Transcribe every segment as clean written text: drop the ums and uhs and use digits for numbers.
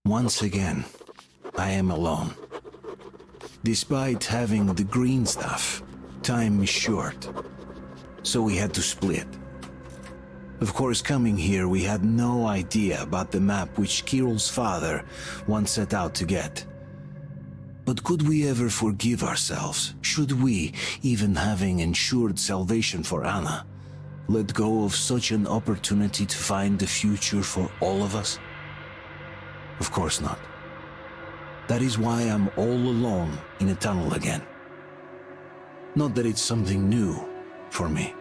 Once again, I am alone. Despite having the green stuff, time is short, so we had to split. Of course, coming here, we had no idea about the map which Kirill's father once set out to get. But could we ever forgive ourselves, should we, even having ensured salvation for Anna, let go of such an opportunity to find the future for all of us? Of course not. That is why I'm all alone in a tunnel again. Not that it's something new for me.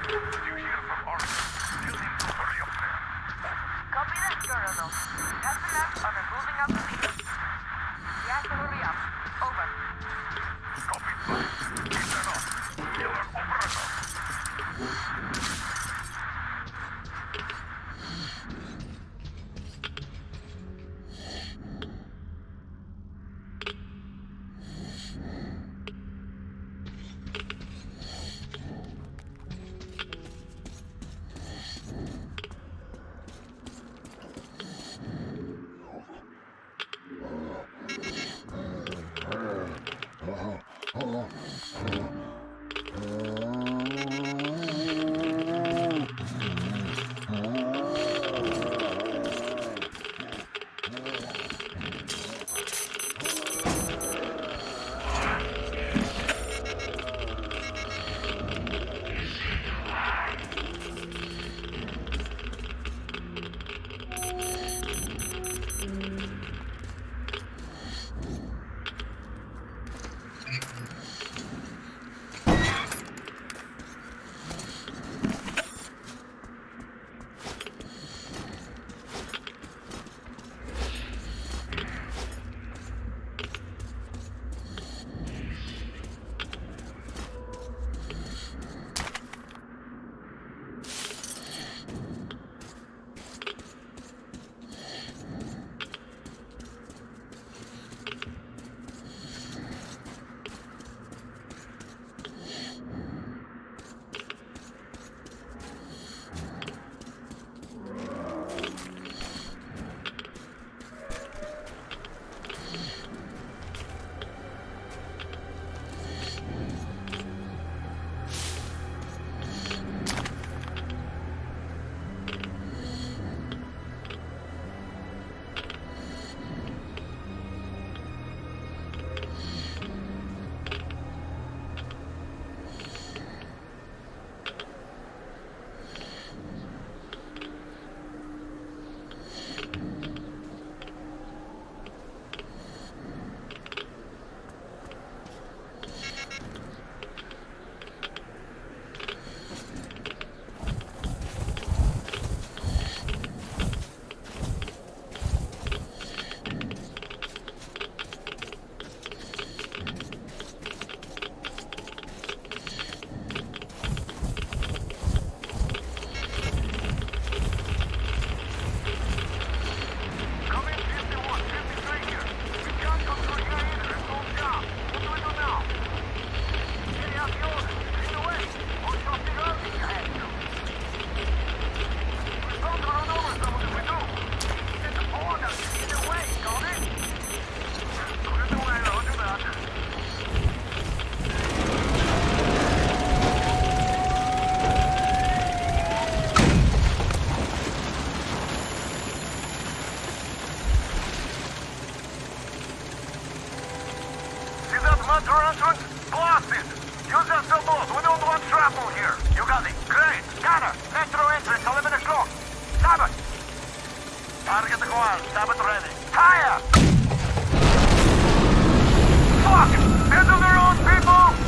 Copy that, Colonel. That's the left on the moving up speed. We have to hurry up. Over. Target acquired. Sabot ready. Fire! Fuck! Handle their own people!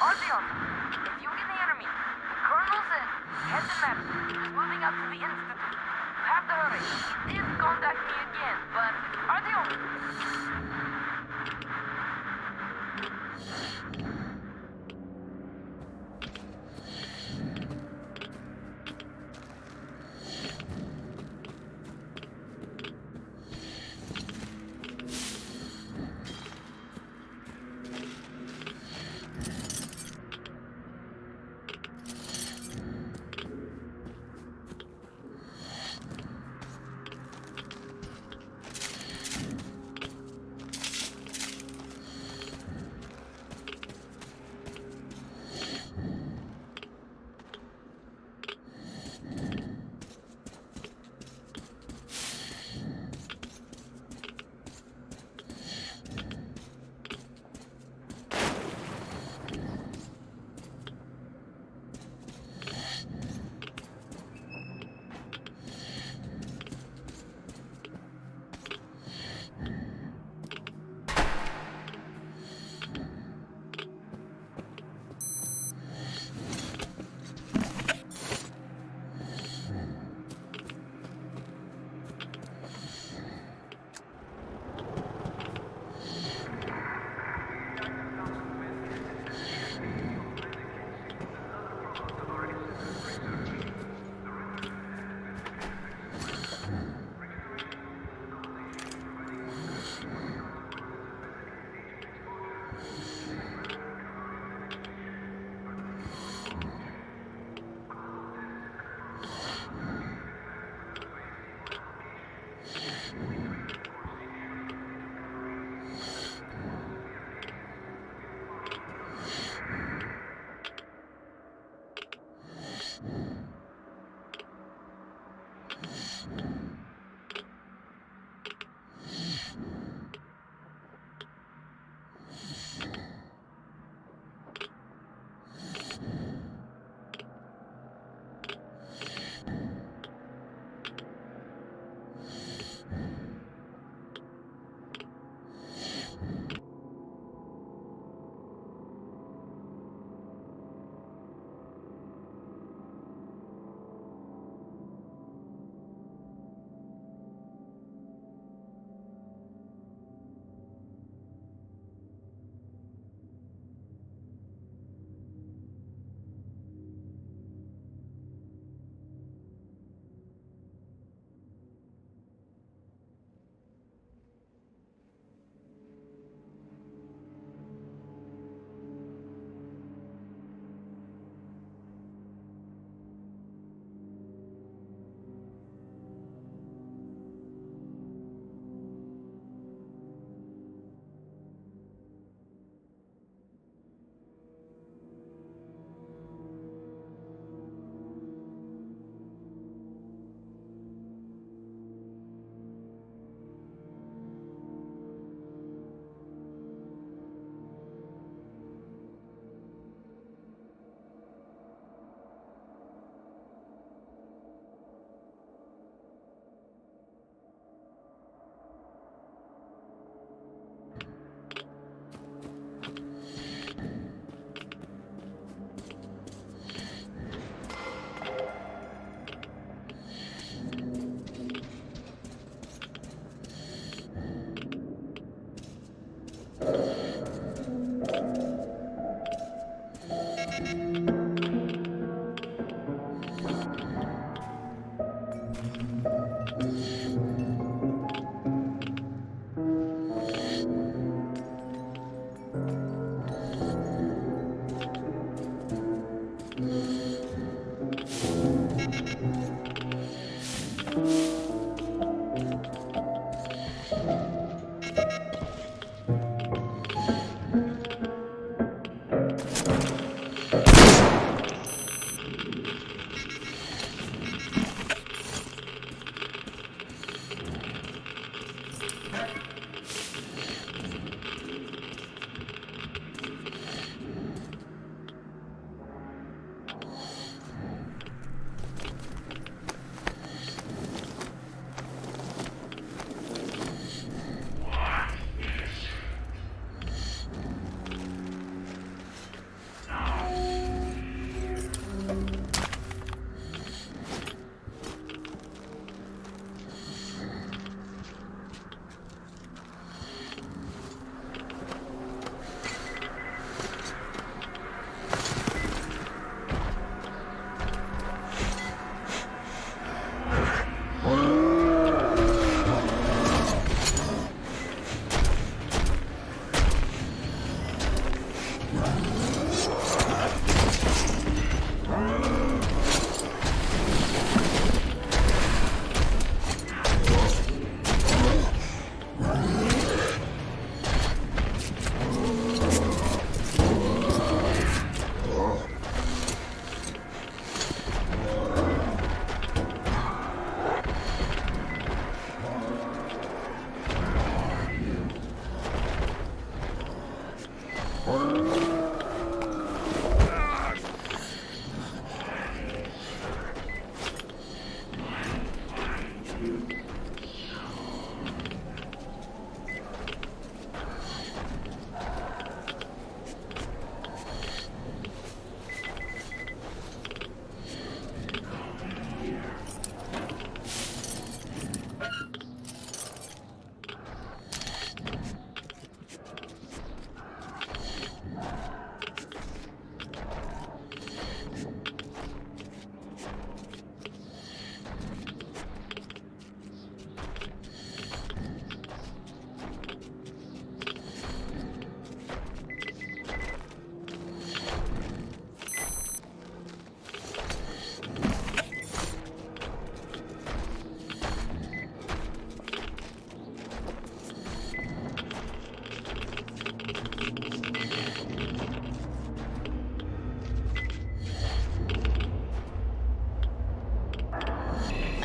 Artyom, if you get the enemy, the colonel said head the map. He's moving up to the institute. You have to hurry. He did contact me again, but Artyom.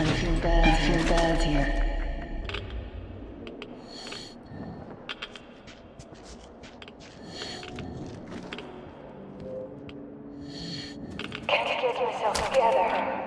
I feel bad here. Can't get myself together.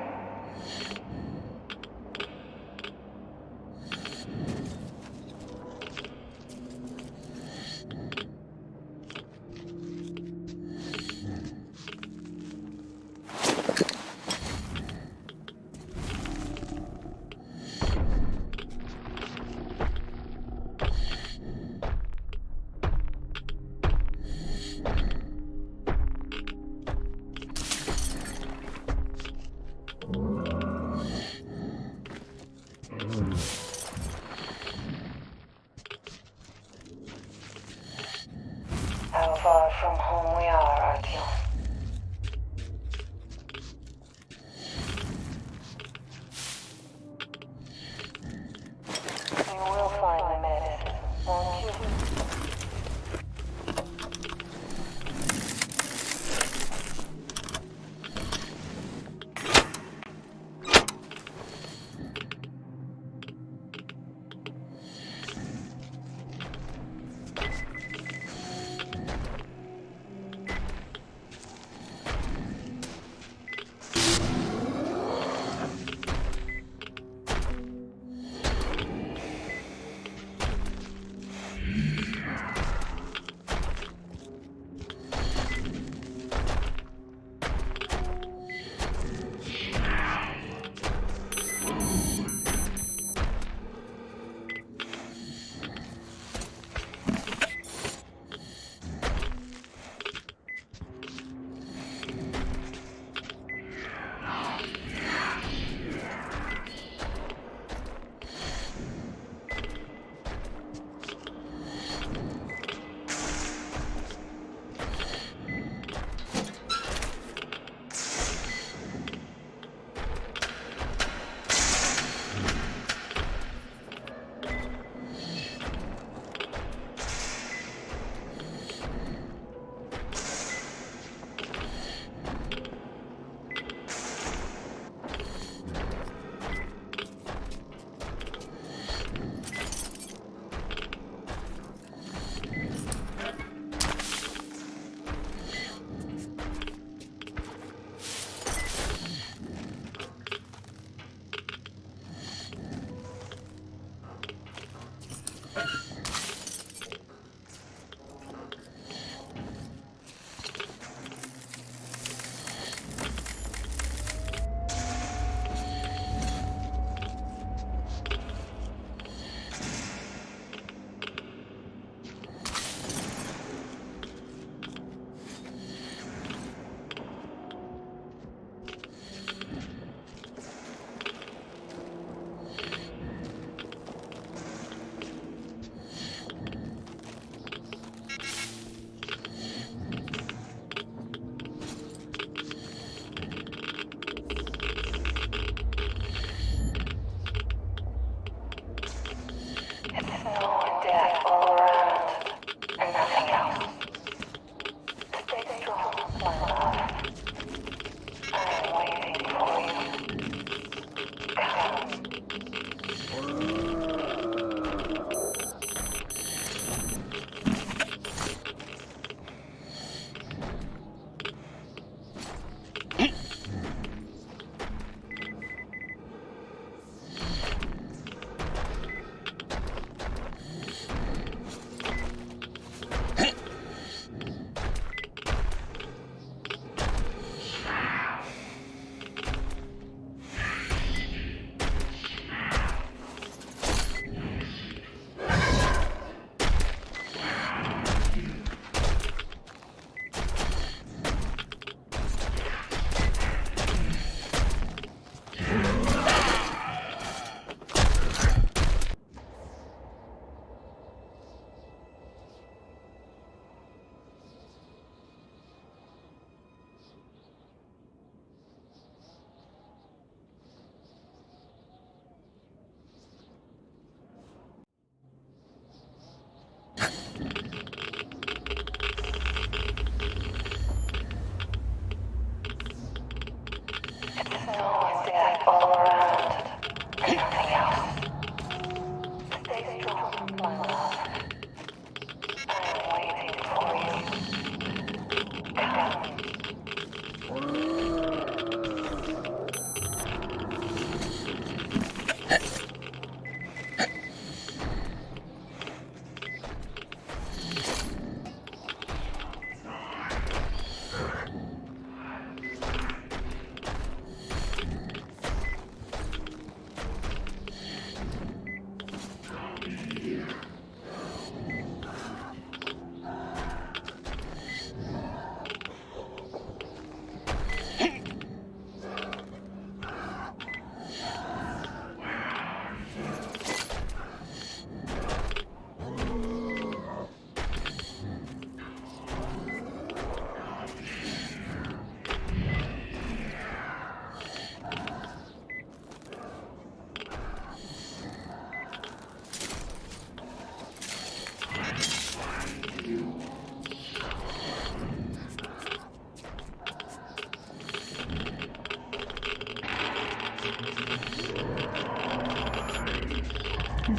The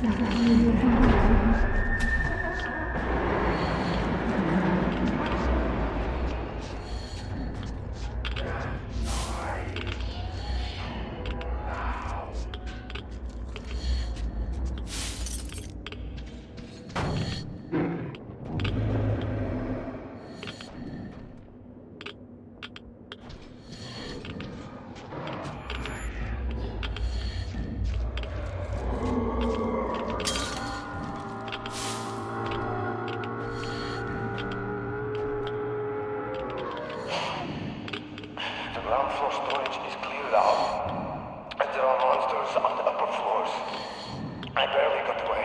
ground floor storage is cleared out, and there are monsters on the upper floors. I barely got away.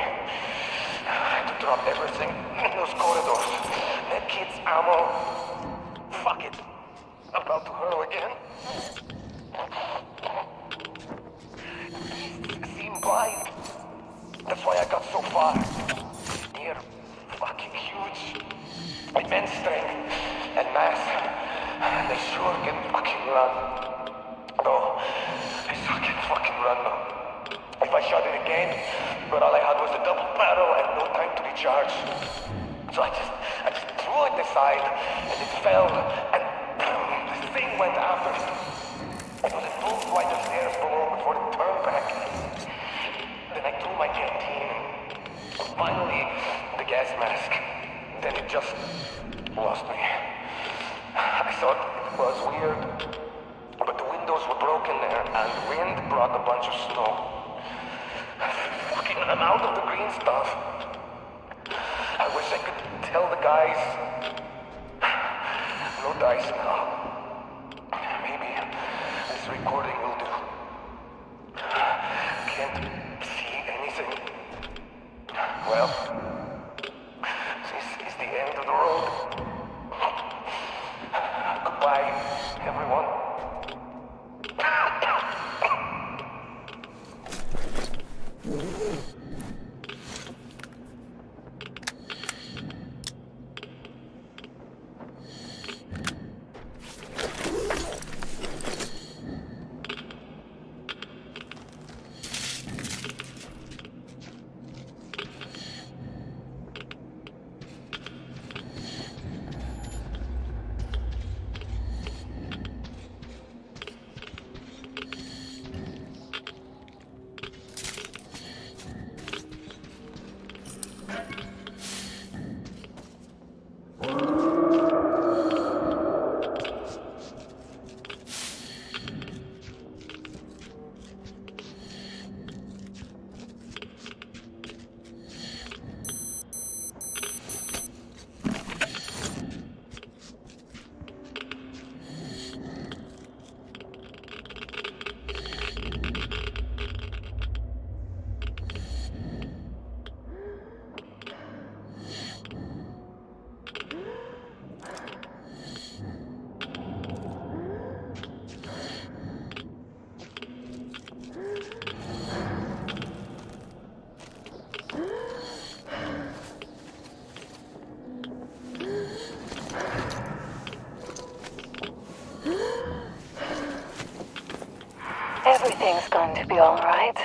I had to drop everything in those corridors. Medkits, ammo. Fuck it. I'm about to hurl again. These seem blind. That's why I got so far. They're fucking huge. Immense strength and mass. They sure can fucking run. No, they sure can fucking run though. If I shot it again, but all I had was a double barrel and no time to recharge. So I just threw it aside and it fell and the thing went after it. It was a full flight of stairs below before it turned back. Then I threw my canteen. Finally, the gas mask. Then it just lost me. I thought it was weird, but the windows were broken there, and the wind brought a bunch of snow. Fucking, I'm out of the green stuff. I wish I could tell the guys. No dice now. Maybe this recording will do. Can't see anything. Well, this is the end of the road. Goodbye, everyone. Everything's going to be all right.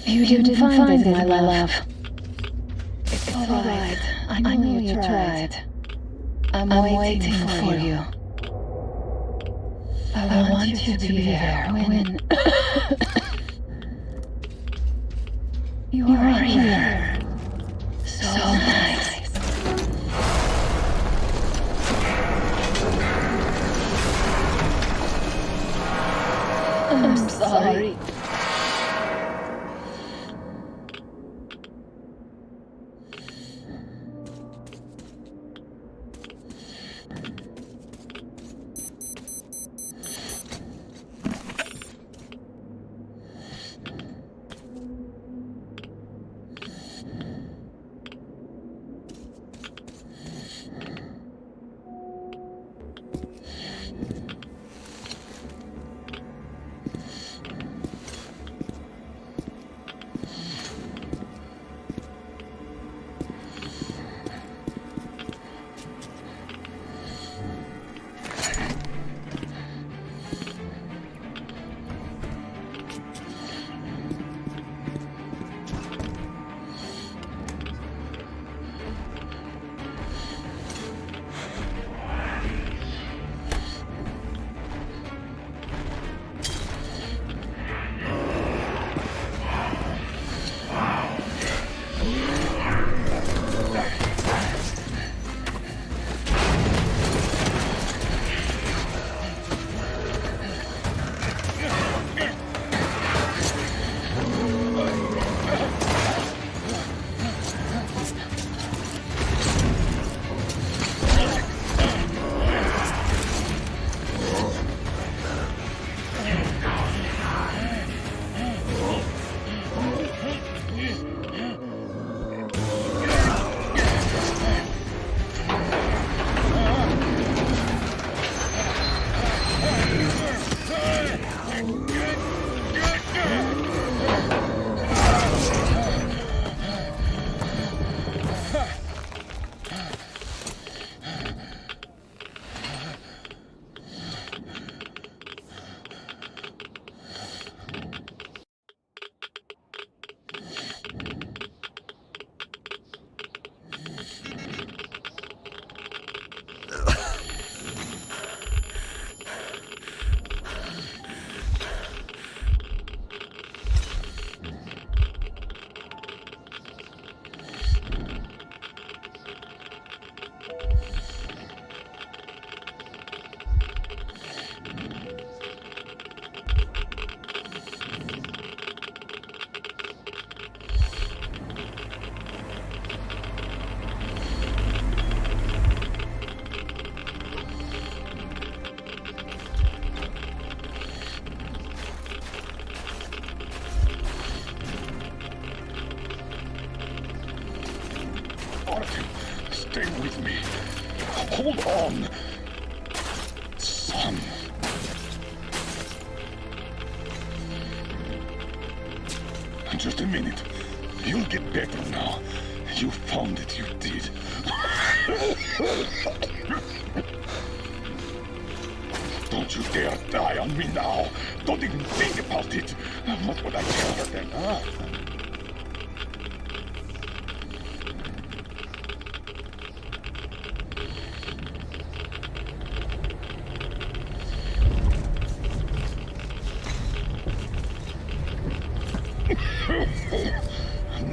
You didn't find it, my love. It's alright. I know you tried. I'm waiting for you. I want you to be there when you are here. So nice. I'm sorry. Artyom, stay with me. Hold on. Son. Just a minute. You'll get better now. You found it, you did. Don't you dare die on me now. Don't even think about it. What would I tell her then, huh?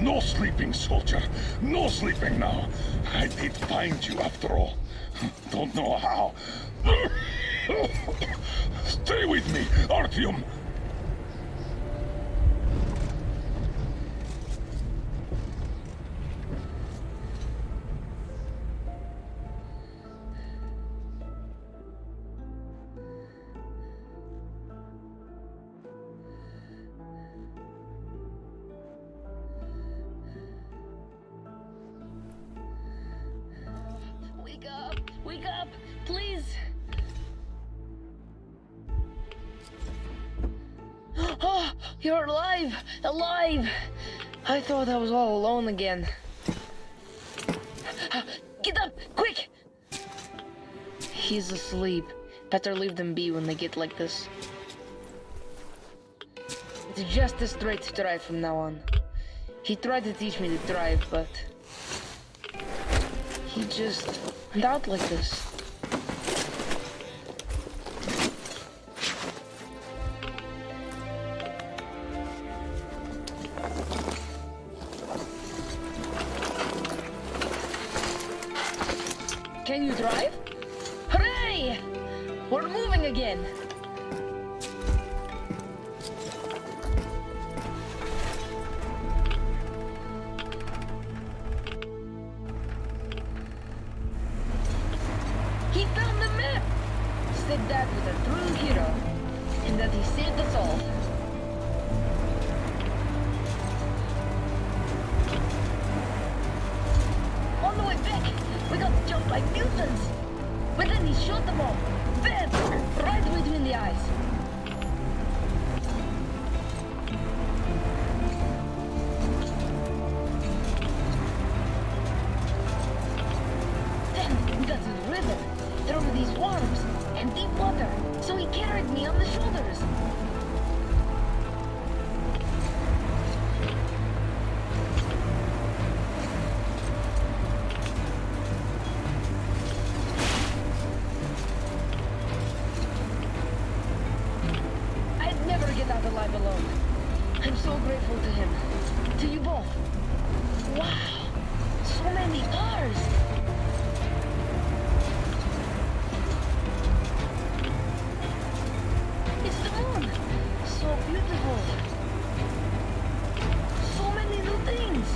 No sleeping, soldier. No sleeping now. I did find you after all. Don't know how. Stay with me, Artyom. Wake up, please. Oh, you're alive, alive. I thought I was all alone again. Get up, quick. He's asleep. Better leave them be when they get like this. It's just a straight drive from now on. He tried to teach me to drive, but he just went out like this. Can you drive? Hooray! We're moving again. He found the map! Said that was a true hero. And that he saved us all. On the way back, we got jumped by mutants. But then he shot them all. Bam! Right between the eyes. Then we got to the river. There were these worms and deep water. So he carried me on the shoulders. I'd never get out alive alone. I'm so grateful to him. To you both. Wow! So many cars! It's the moon! So beautiful! So many new things!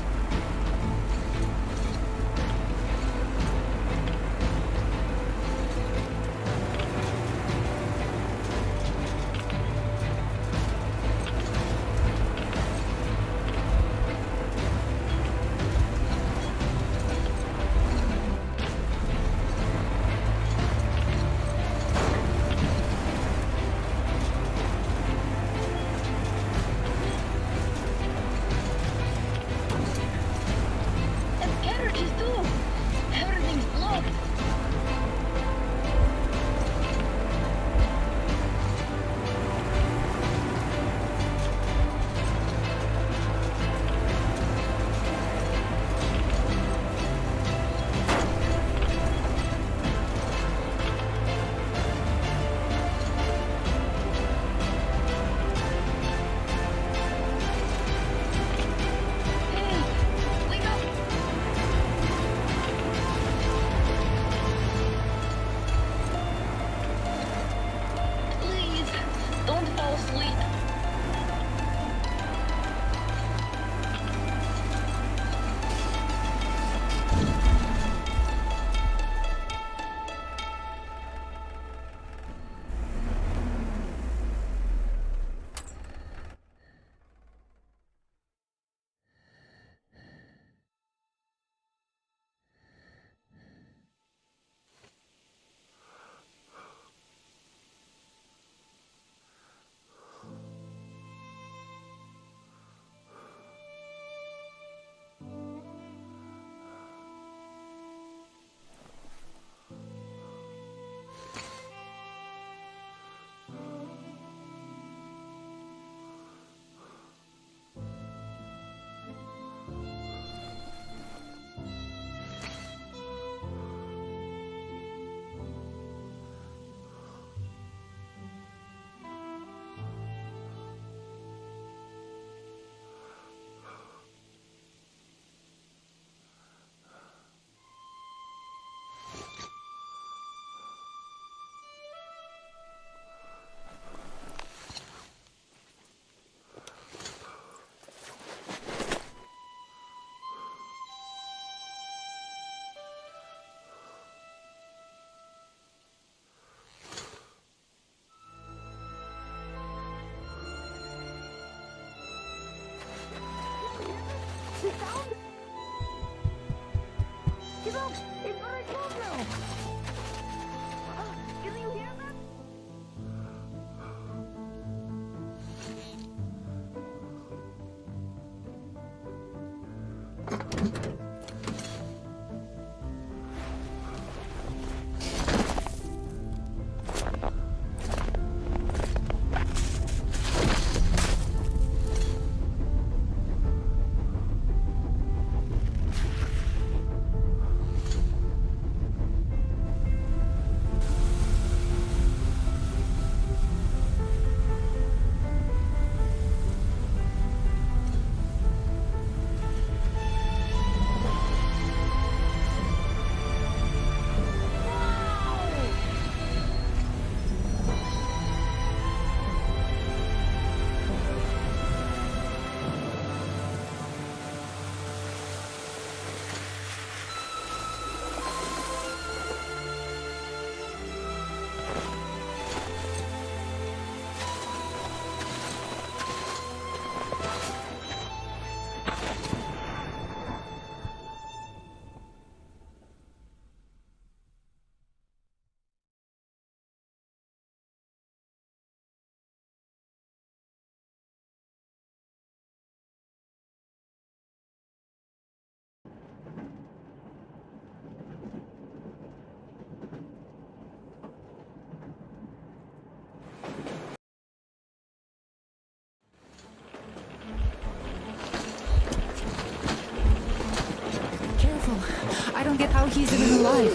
how he's even alive.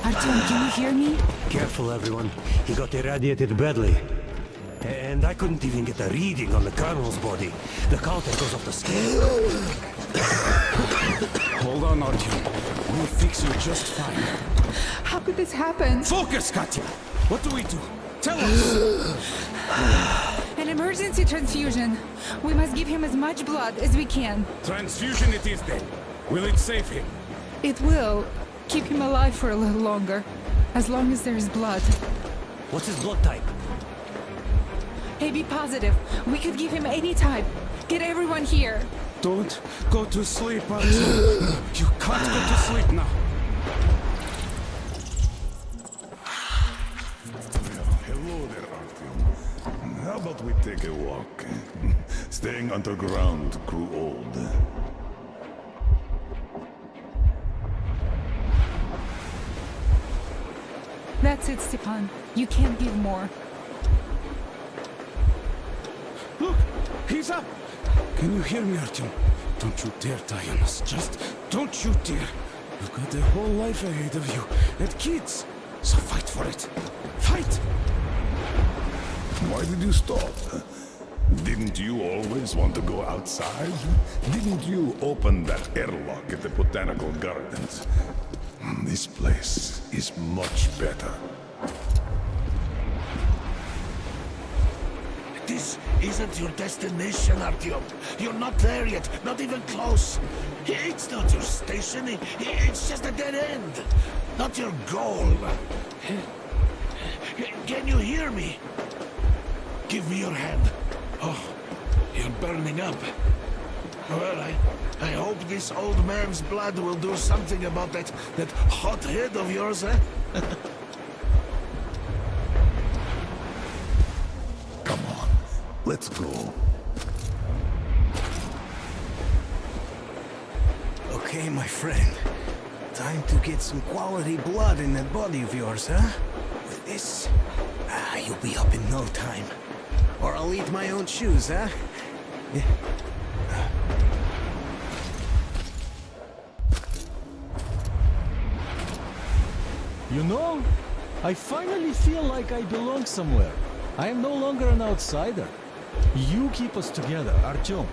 Artyom, can you hear me? Careful, everyone. He got irradiated badly. And I couldn't even get a reading on the Colonel's body. The counter goes off the scale. Hold on, Artyom. We'll fix you just fine. How could this happen? Focus, Katya! What do we do? Tell us! An emergency transfusion. We must give him as much blood as we can. Transfusion it is then. Will it save him? It will keep him alive for a little longer. As long as there is blood. What's his blood type? AB positive. We could give him any type. Get everyone here. Don't go to sleep, Artyom. You can't go to sleep now. Hello there, Artyom. How about we take a walk? Staying underground grew old. That's it, Stepan. You can't give more. Look! He's up! Can you hear me, Artyom? Don't you dare die on us. Just don't you dare. You've got a whole life ahead of you. And kids. So fight for it. Fight! Why did you stop? Didn't you always want to go outside? Didn't you open that airlock at the Botanical Gardens? This place is much better. This isn't your destination, Artyom. You're not there yet, not even close. It's not your station, it's just a dead end. Not your goal. Can you hear me? Give me your hand. Oh, you're burning up. Well, I hope this old man's blood will do something about that hot head of yours, eh? Come on, let's go. Okay, my friend. Time to get some quality blood in that body of yours, huh? With this, you'll be up in no time. Or I'll eat my own shoes, huh? Yeah. You know, I finally feel like I belong somewhere. I am no longer an outsider. You keep us together, Artyom.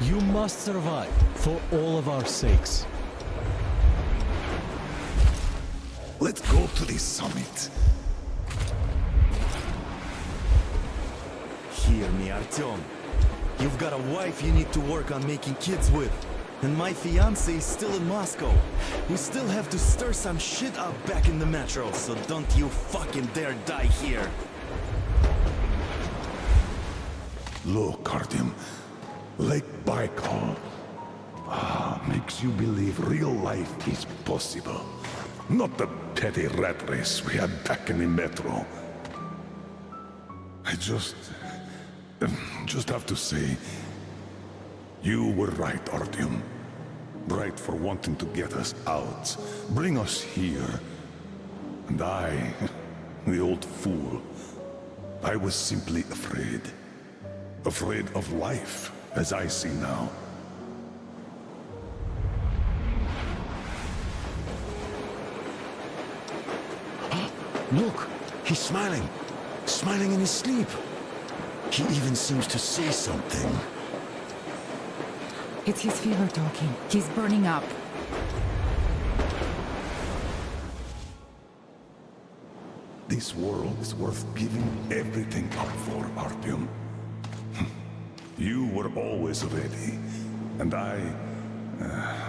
You must survive, for all of our sakes. Let's go to the summit. Hear me, Artyom. You've got a wife you need to work on making kids with. And my fiancé is still in Moscow. We still have to stir some shit up back in the metro, so don't you fucking dare die here. Look, Artyom. Lake Baikal makes you believe real life is possible. Not the petty rat race we had back in the metro. I just have to say, you were right, Artyom. Right for wanting to get us out, bring us here. And I, the old fool, I was simply afraid. Afraid of life, as I see now. Look, he's smiling. Smiling in his sleep. He even seems to say something. It's his fever talking. He's burning up. This world is worth giving everything up for, Artyom. You were always ready, and I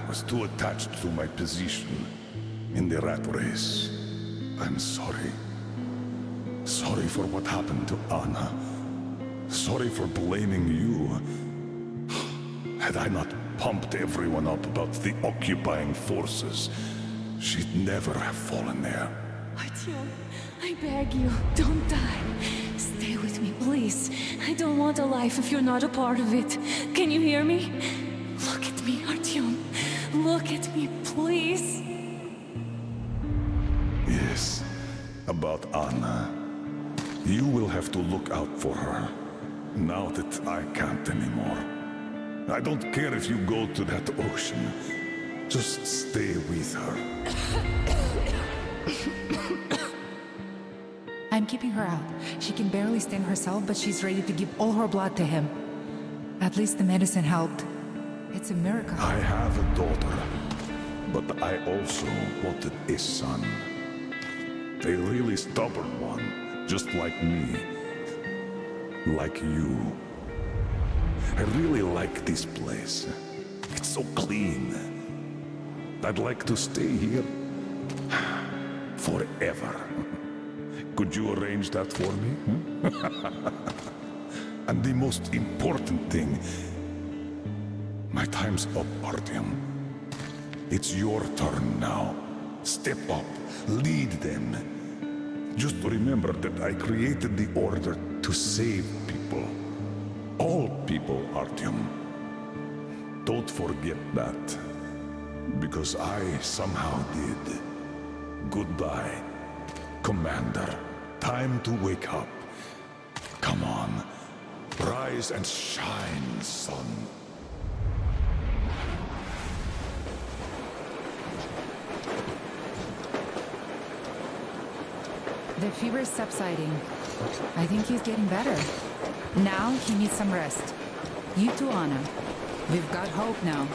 was too attached to my position in the rat race. I'm sorry. Sorry for what happened to Anna. Sorry for blaming you. Had I not pumped everyone up about the occupying forces, she'd never have fallen there. Artyom, I beg you, don't die. Stay with me, please. I don't want a life if you're not a part of it. Can you hear me? Look at me, Artyom. Look at me, please. Yes, about Anna. You will have to look out for her, now that I can't anymore. I don't care if you go to that ocean. Just stay with her. I'm keeping her out. She can barely stand herself, but she's ready to give all her blood to him. At least the medicine helped. It's a miracle. I have a daughter, but I also wanted a son. A really stubborn one, just like me. Like you. I really like this place. It's so clean. I'd like to stay here forever. Could you arrange that for me? And the most important thing, my time's up, Artyom. It's your turn now. Step up, lead them. Just remember that I created the Order to save people. All people, Artyom. Don't forget that. Because I somehow did. Goodbye, Commander. Time to wake up. Come on. Rise and shine, son. The fever is subsiding. I think he's getting better. Now he needs some rest. You too, Anna. We've got hope now.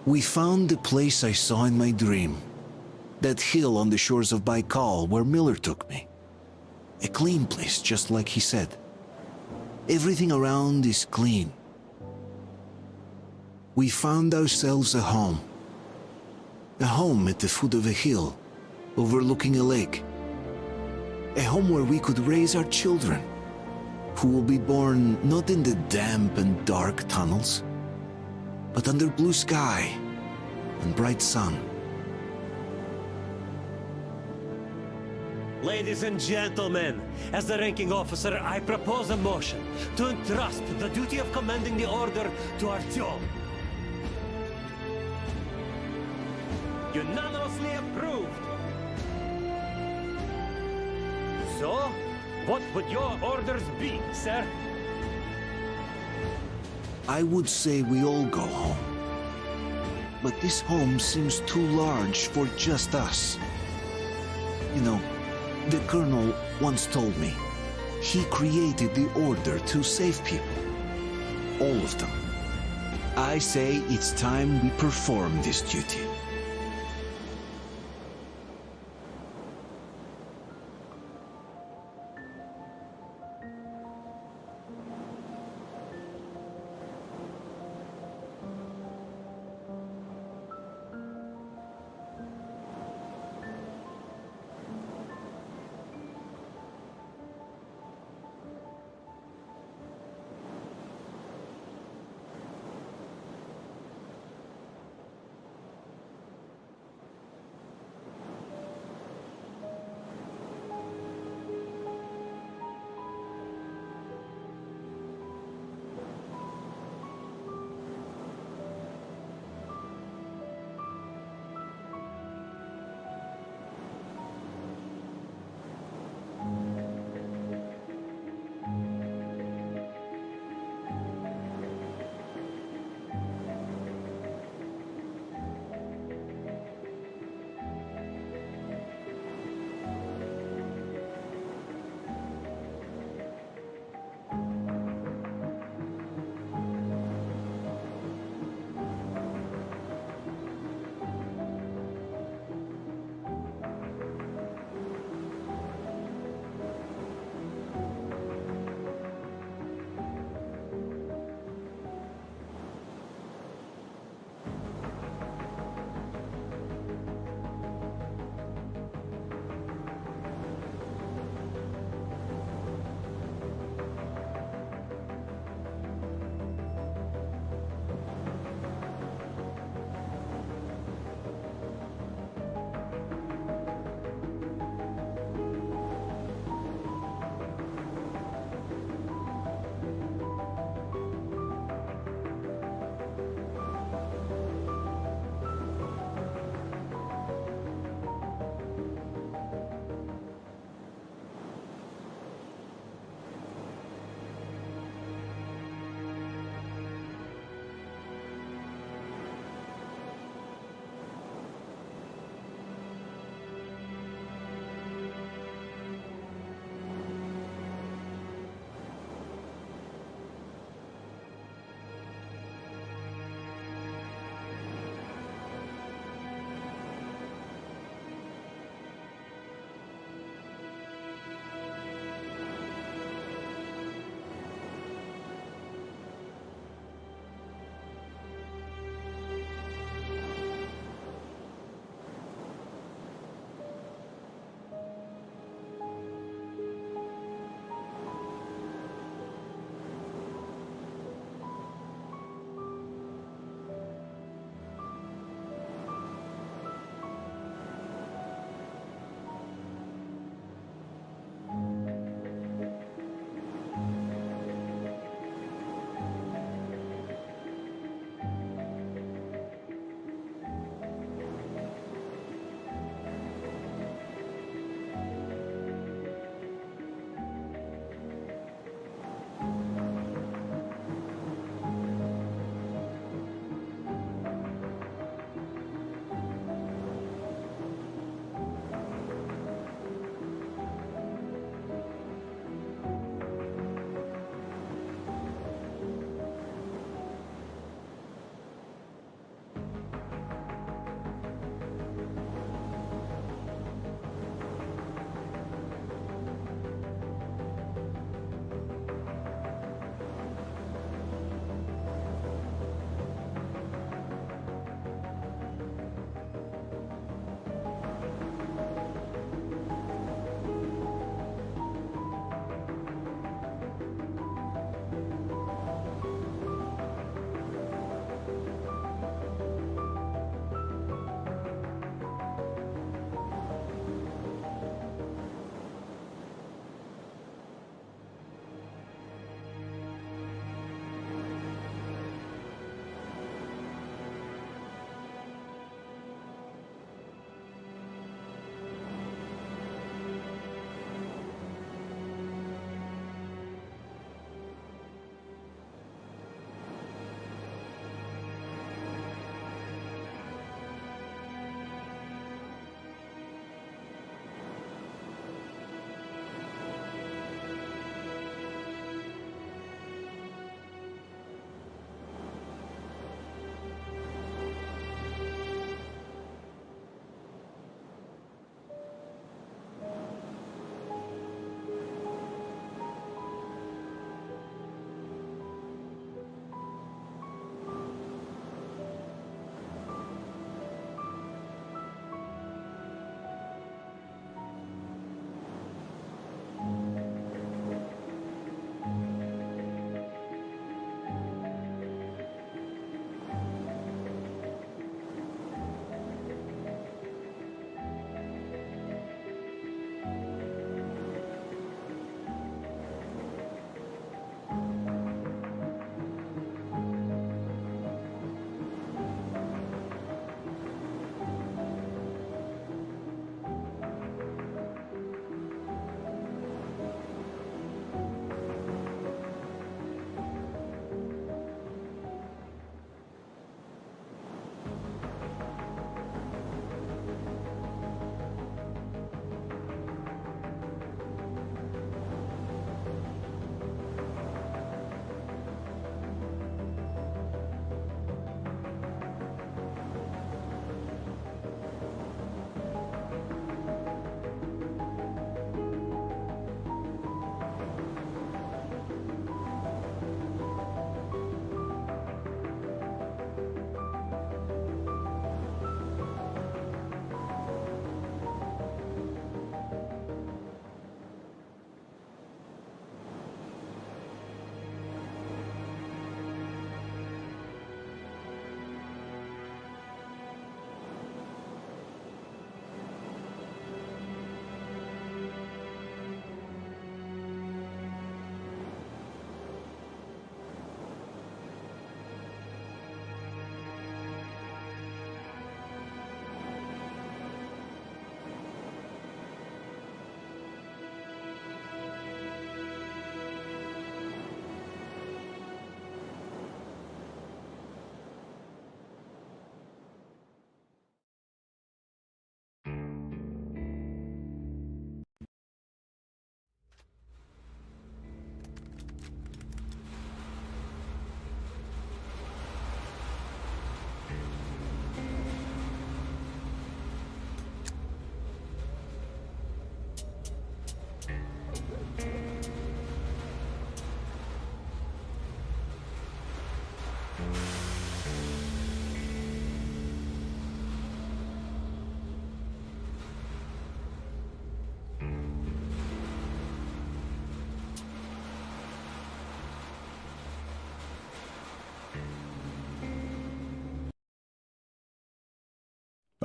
We found the place I saw in my dream. That hill on the shores of Baikal where Miller took me. A clean place, just like he said. Everything around is clean. We found ourselves a home. A home at the foot of a hill, overlooking a lake. A home where we could raise our children, who will be born not in the damp and dark tunnels, but under blue sky and bright sun. Ladies and gentlemen, as the ranking officer, I propose a motion to entrust the duty of commanding the Order to Artyom. Unanimously approved. So, what would your orders be, sir? I would say we all go home. But this home seems too large for just us. You know, the Colonel once told me, he created the Order to save people. All of them. I say it's time we perform this duty.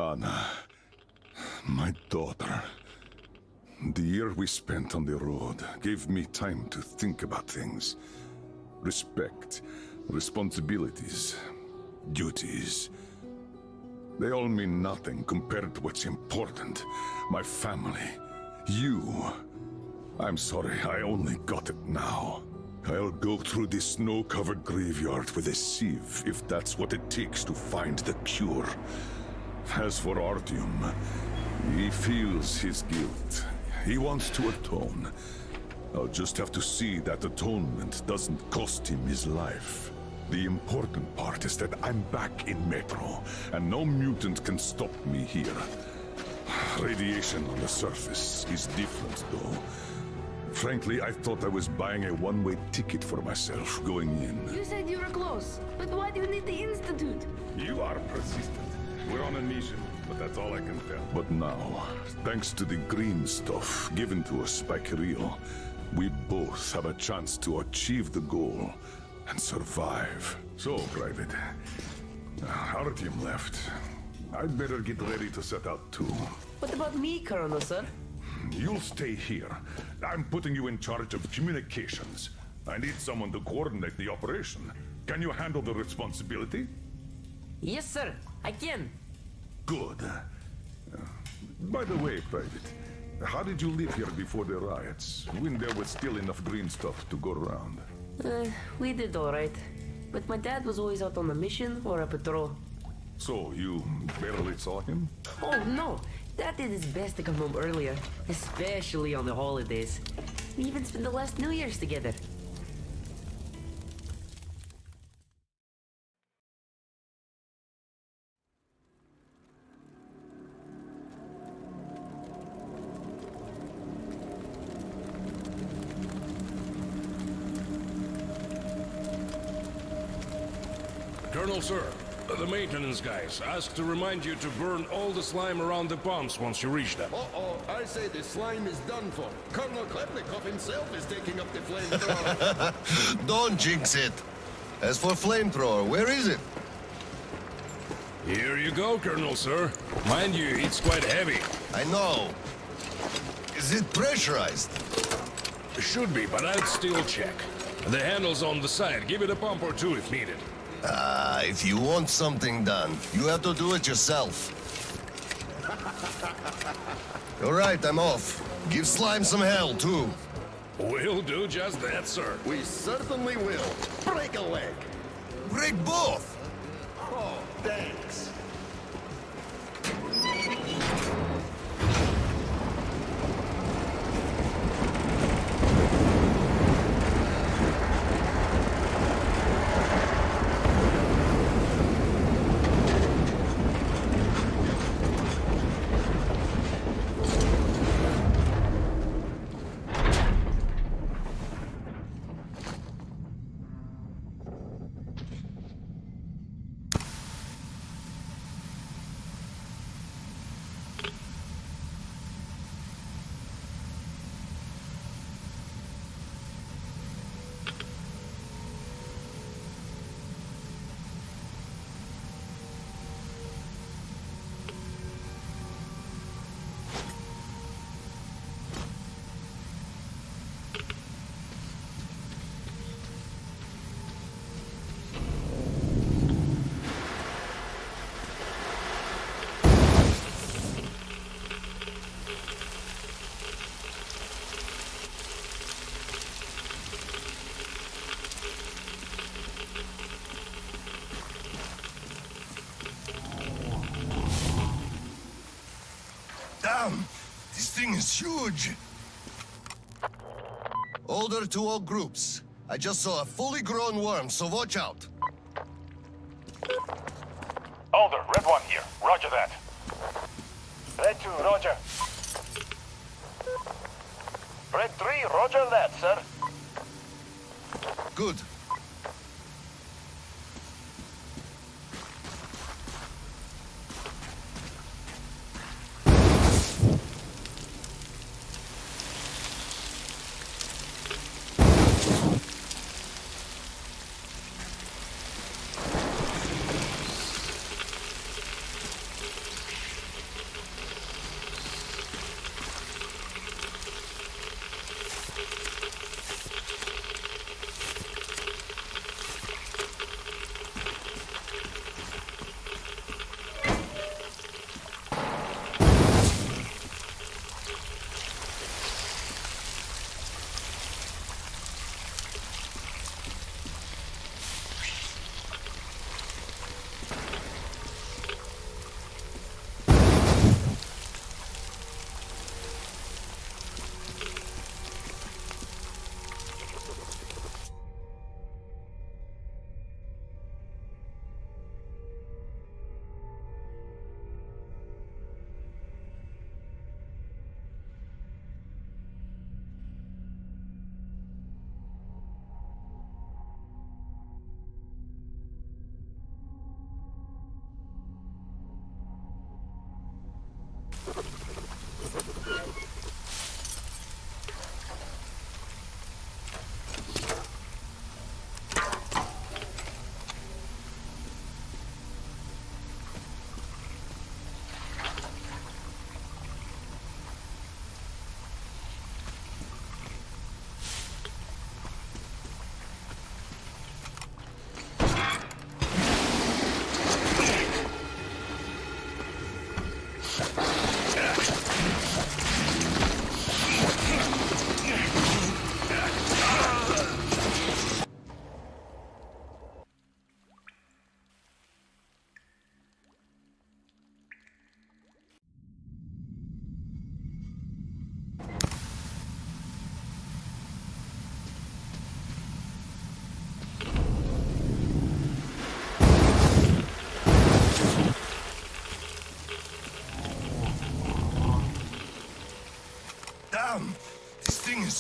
Anna, my daughter. The year we spent on the road gave me time to think about things. Respect, responsibilities, duties. They all mean nothing compared to what's important. My family, you. I'm sorry, I only got it now. I'll go through this snow-covered graveyard with a sieve if that's what it takes to find the cure. As for Artyom, he feels his guilt. He wants to atone. I'll just have to see that atonement doesn't cost him his life. The important part is that I'm back in Metro, and no mutant can stop me here. Radiation on the surface is different, though. Frankly, I thought I was buying a one-way ticket for myself going in. You said you were close, but why do you need the Institute? You are persistent. We're on a mission, but that's all I can tell. But now, thanks to the green stuff given to us by Kirill, we both have a chance to achieve the goal and survive. So, Private, Artyom left. I'd better get ready to set out too. What about me, Colonel, sir? You'll stay here. I'm putting you in charge of communications. I need someone to coordinate the operation. Can you handle the responsibility? Yes, sir. I can. Good. By the way, Private, how did you live here before the riots, when there was still enough green stuff to go around? We did all right. But my dad was always out on a mission or a patrol. So, you barely saw him? Oh, no. Dad did his best to come home earlier, especially on the holidays. We even spent the last New Year's together. Colonel, sir, the maintenance guys asked to remind you to burn all the slime around the pumps once you reach them. Uh-oh, I say the slime is done for. Colonel Klepnikov himself is taking up the flamethrower. Don't jinx it. As for flamethrower, where is it? Here you go, Colonel, sir. Mind you, it's quite heavy. I know. Is it pressurized? Should be, but I'd still check. The handle's on the side. Give it a pump or two if needed. If you want something done, you have to do it yourself. All right, I'm off. Give Slime some hell, too. We'll do just that, sir. We certainly will. Break a leg. Break both! Oh, thanks. Damn! This thing is huge! Order to all groups. I just saw a fully grown worm, so watch out. Alder, Red 1 here. Roger that. Red 2, roger. Red 3, roger that, sir. Good.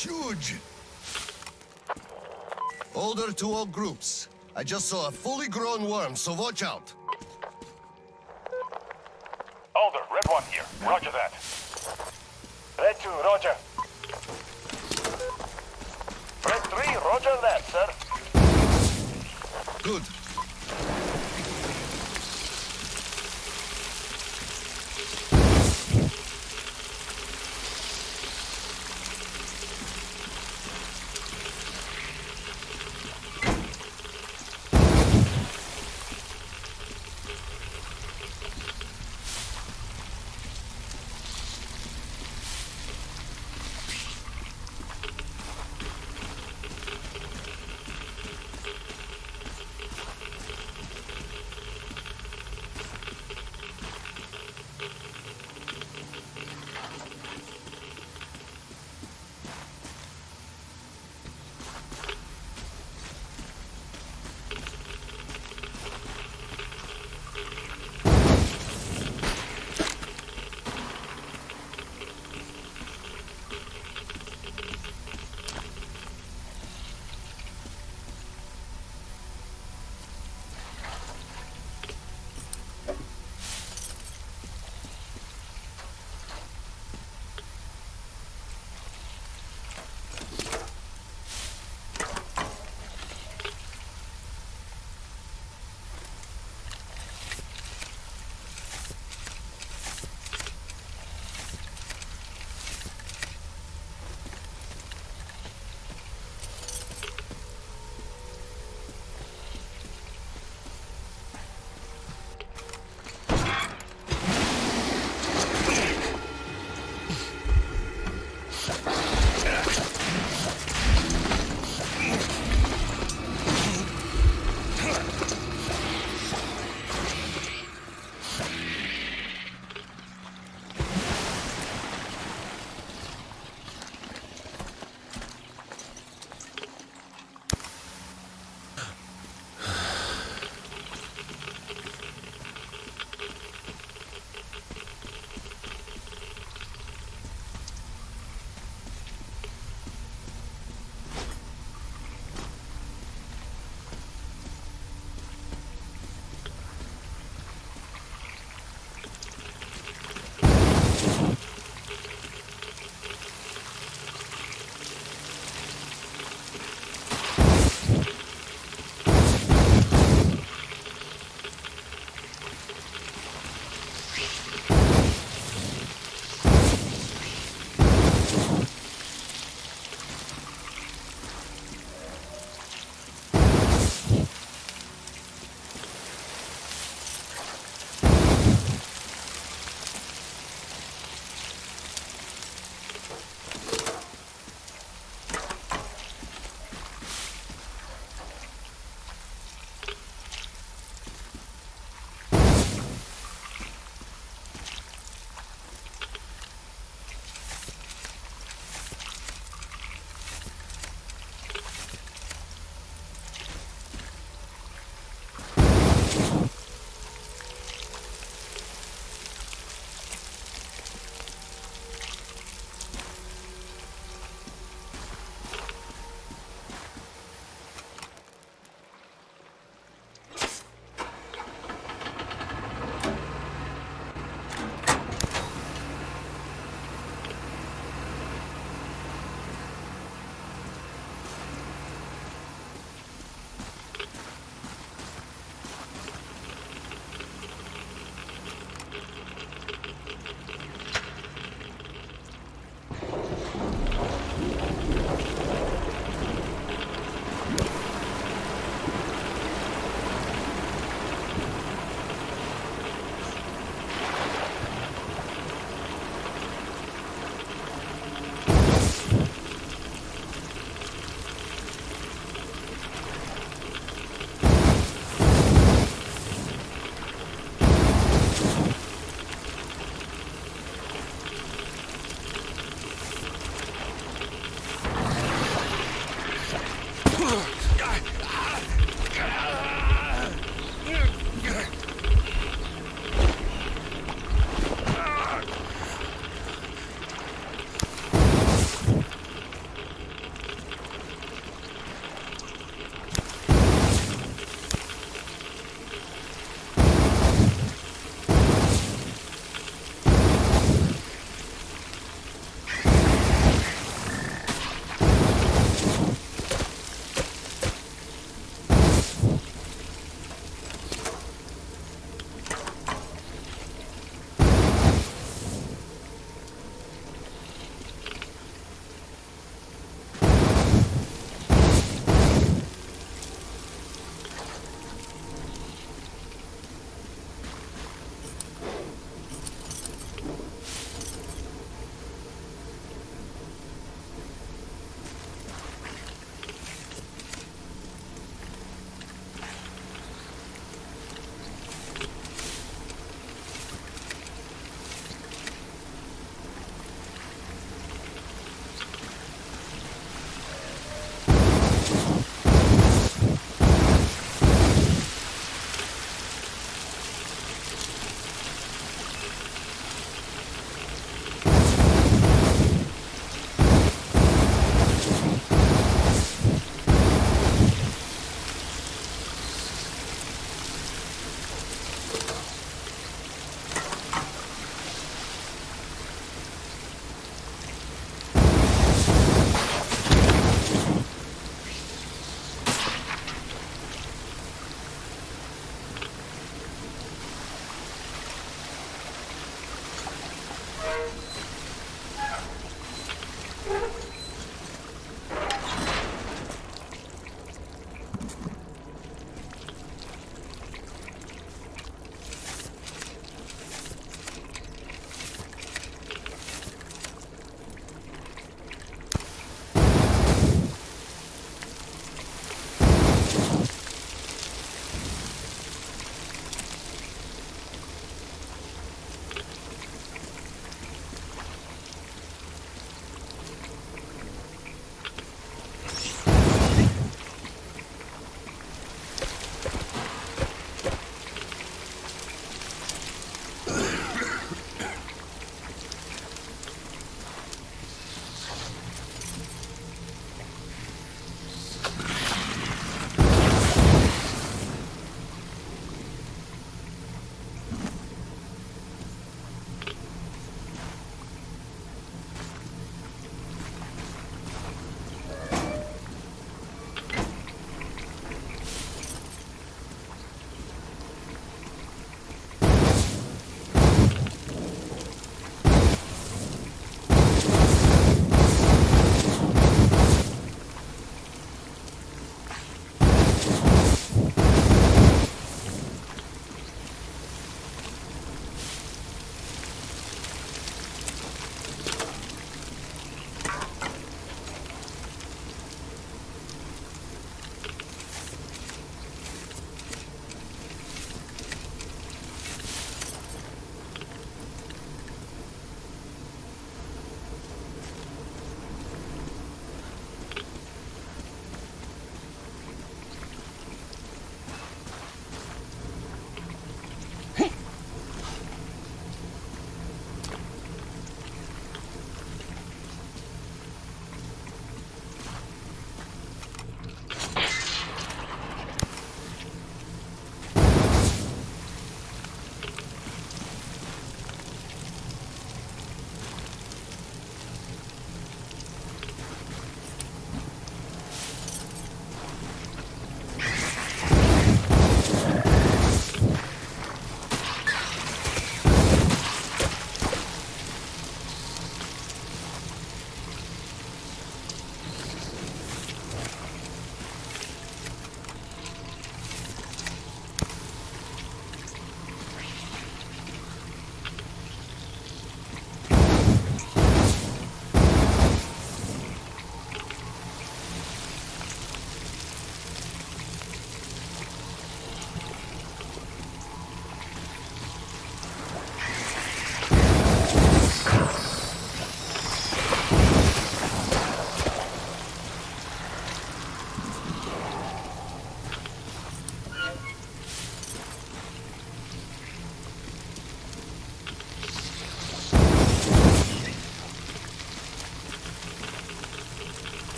It's huge! Order to all groups. I just saw a fully grown worm, so watch out. Alder, Red One here. Roger that. Red 2, roger. Red 3, roger that, sir. Good.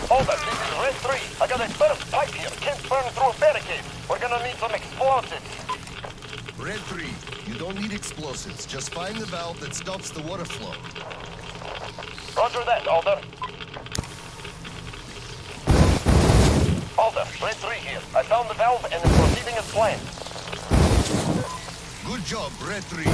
Over, this is Red 3. I got a burst pipe here. Can't burn through a barricade. We're gonna need some explosives. Red 3, you don't need explosives. Just find the valve that stops the water flow. Roger that, Alder. Alder, Red 3 here. I found the valve and it's proceeding as planned. Good job, Red 3.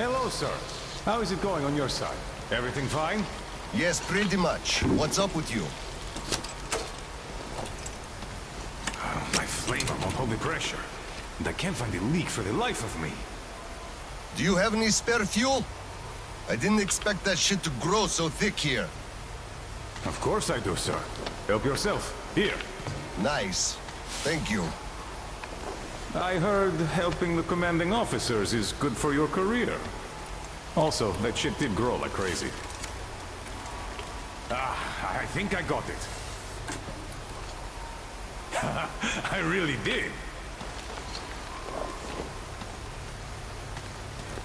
Hello, sir. How is it going on your side? Everything fine? Yes, pretty much. What's up with you? My flamer won't hold the pressure. And I can't find a leak for the life of me. Do you have any spare fuel? I didn't expect that shit to grow so thick here. Of course I do, sir. Help yourself. Here. Nice. Thank you. I heard helping the commanding officers is good for your career. Also, that shit did grow like crazy. I think I got it. I really did.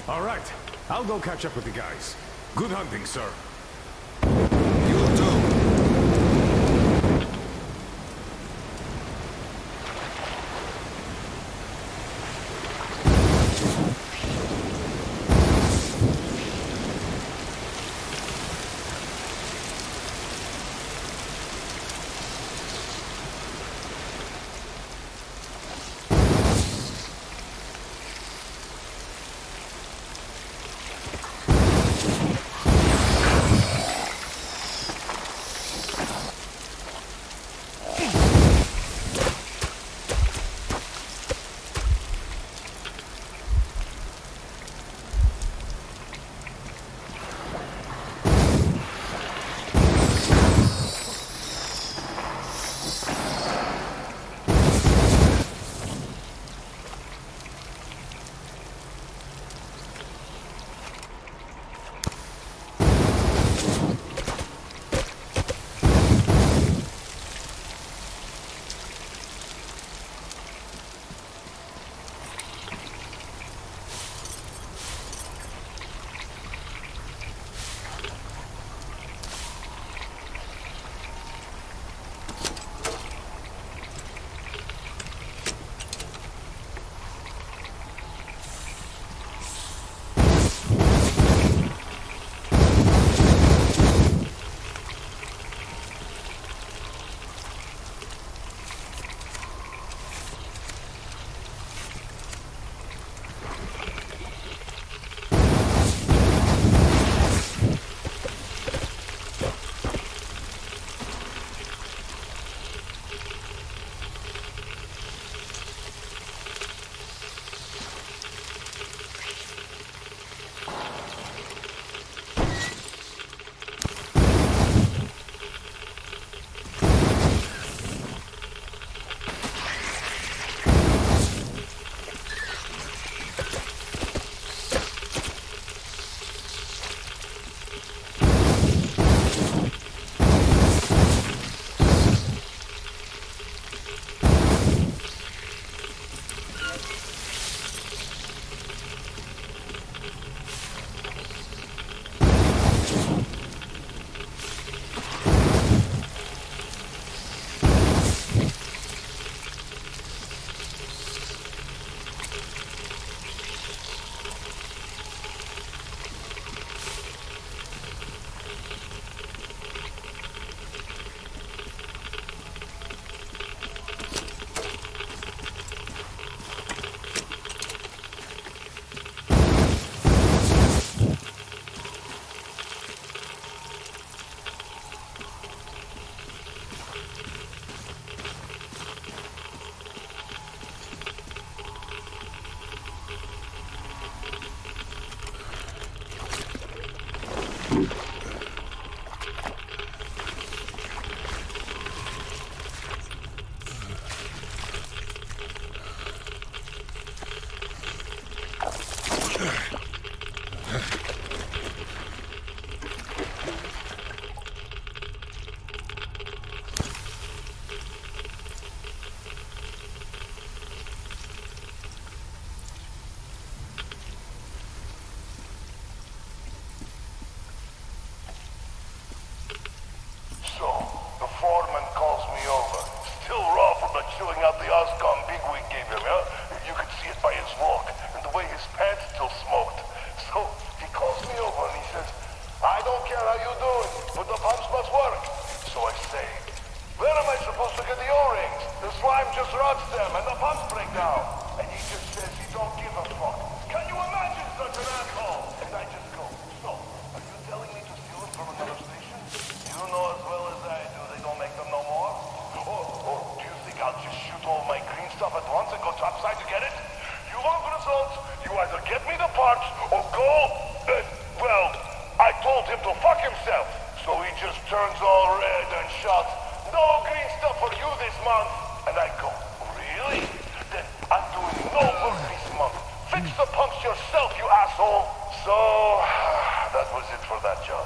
All right, I'll go catch up with the guys. Good hunting, sir. You too. So, the foreman calls me over. Still raw from the chewing out the Oscom bigwig gave him, huh? You could see it by his walk, and the way his pants still smoked. So, he calls me over and he says, I don't care how you do it, but the pumps must work. So I say, where am I supposed to get the O-rings? The slime just rots them, and the pumps break down. And he just says he don't give a fuck. Can you imagine such an asshole? And I just go, so, are you telling me to steal them from another station? You know as well as I do they don't make them no more? Or do you think I'll just shoot all my green stuff at once and go topside to get it? You want results? You either get me the parts or go... well, I told him to fuck himself. So he just turns all red and shouts, no green stuff for you this month. And I go, really? Then I'm doing no work this month. Fix the pumps yourself, you asshole. So, that was it for that job.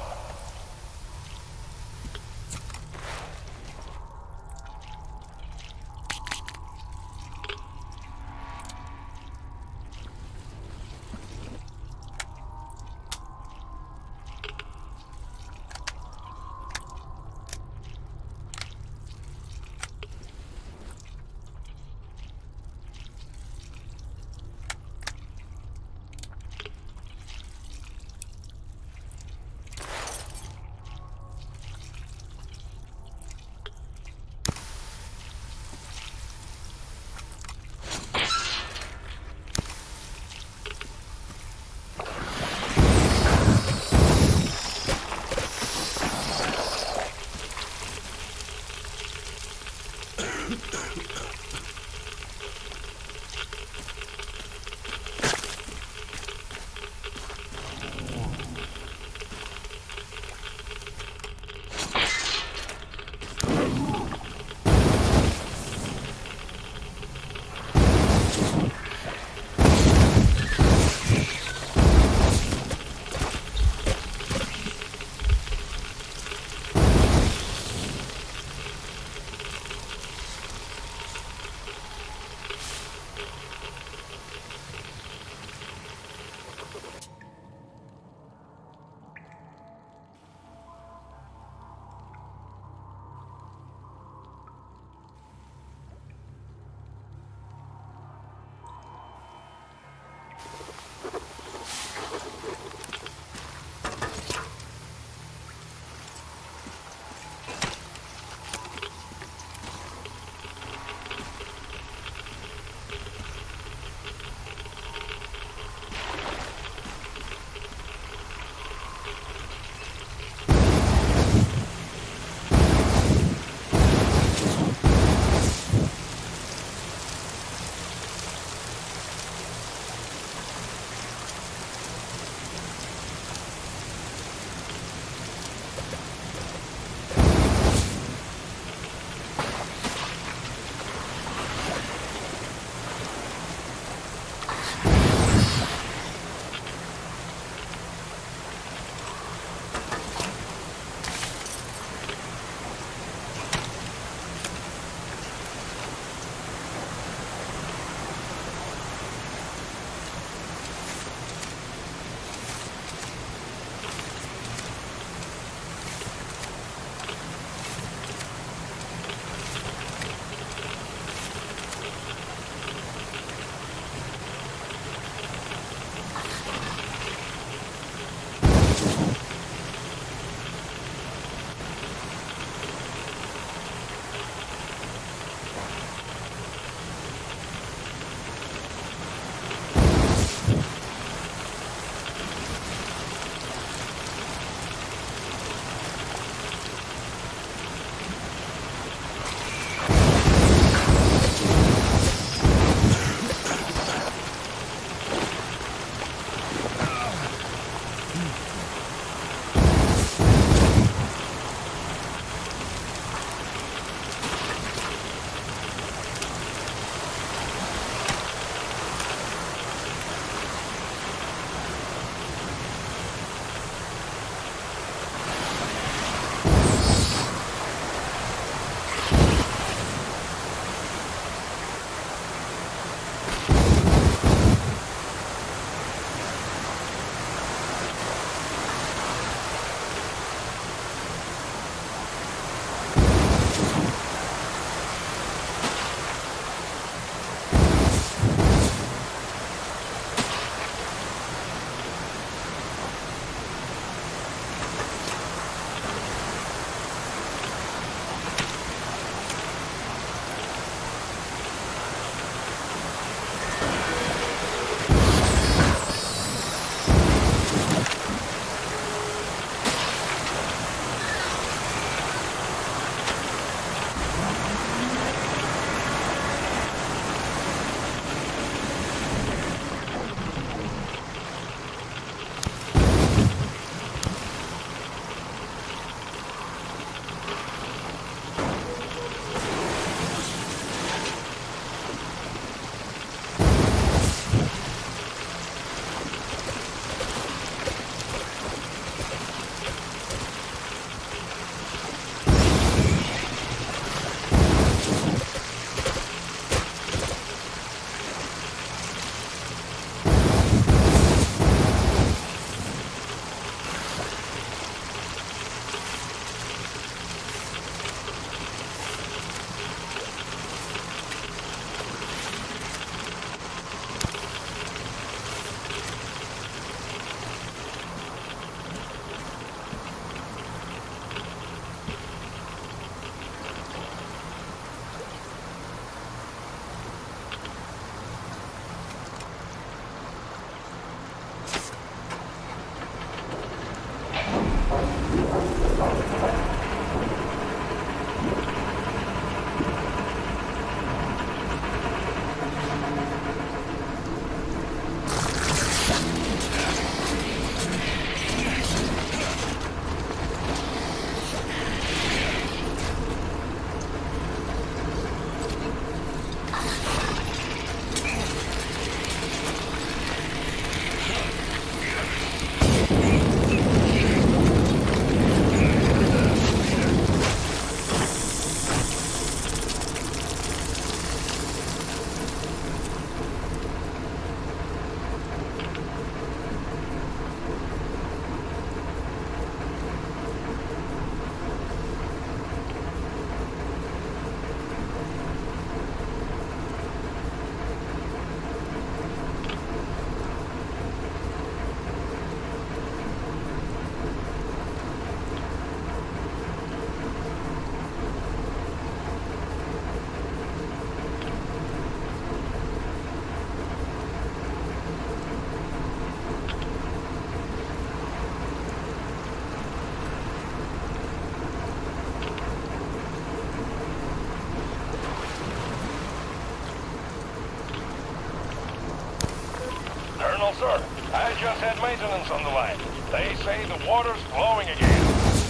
just had maintenance on the line. They say the water's flowing again.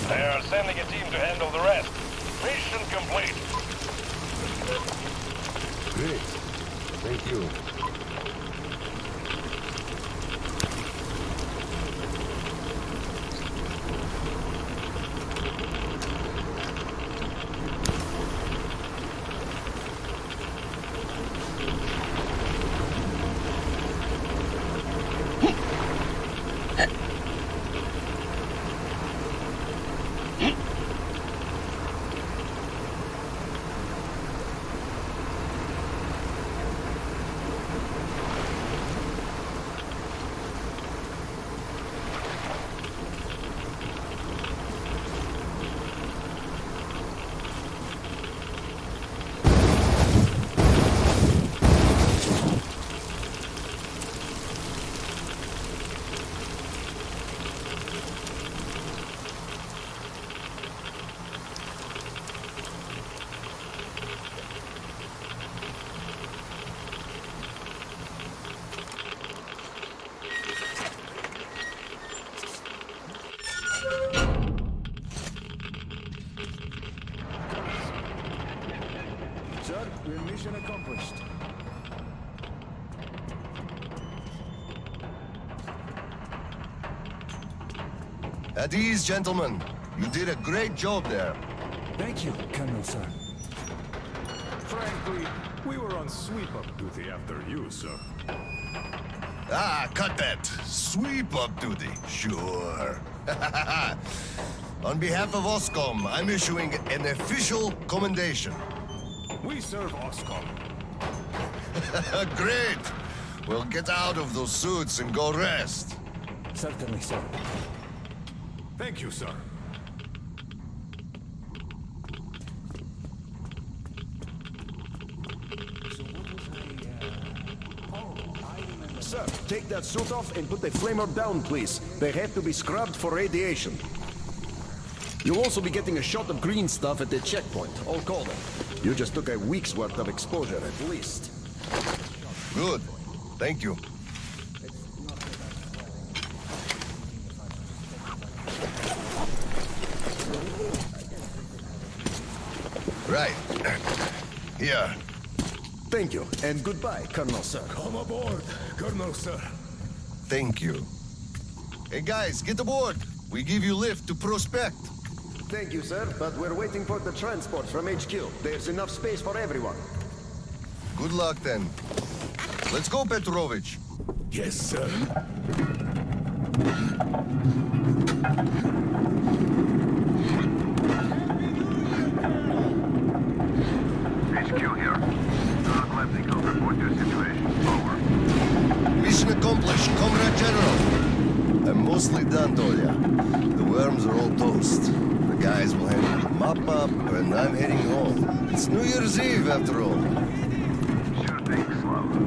They're sending a team to handle the rest. Mission complete. Great. Thank you. Sir, your mission accomplished. At ease, gentlemen. You did a great job there. Thank you, Colonel, sir. Frankly, we were on sweep-up duty after you, sir. Ah, cut that. Sweep-up duty. Sure. On behalf of OSCOM, I'm issuing an official commendation. We serve OSCOM. Great! Well, get out of those suits and go rest. Certainly, sir. Thank you, sir. Sir, take that suit off and put the flamer down, please. They have to be scrubbed for radiation. You'll also be getting a shot of green stuff at the checkpoint. All called it. You just took a week's worth of exposure, at least. Good. Thank you. Right. Here. Thank you, and goodbye, Colonel, sir. Come aboard, Colonel, sir. Thank you. Hey, guys, get aboard. We give you lift to Prospect. Thank you, sir, but we're waiting for the transport from HQ. There's enough space for everyone. Good luck, then. Let's go, Petrovich. Yes, sir. HQ here. Klepnikov, report your situation. Over. Mission accomplished, Comrade General. I'm mostly done, Tolia. The worms are all toast. The guys will handle the mop-up, and I'm heading home. It's New Year's Eve, after all. Sure thing, Slava.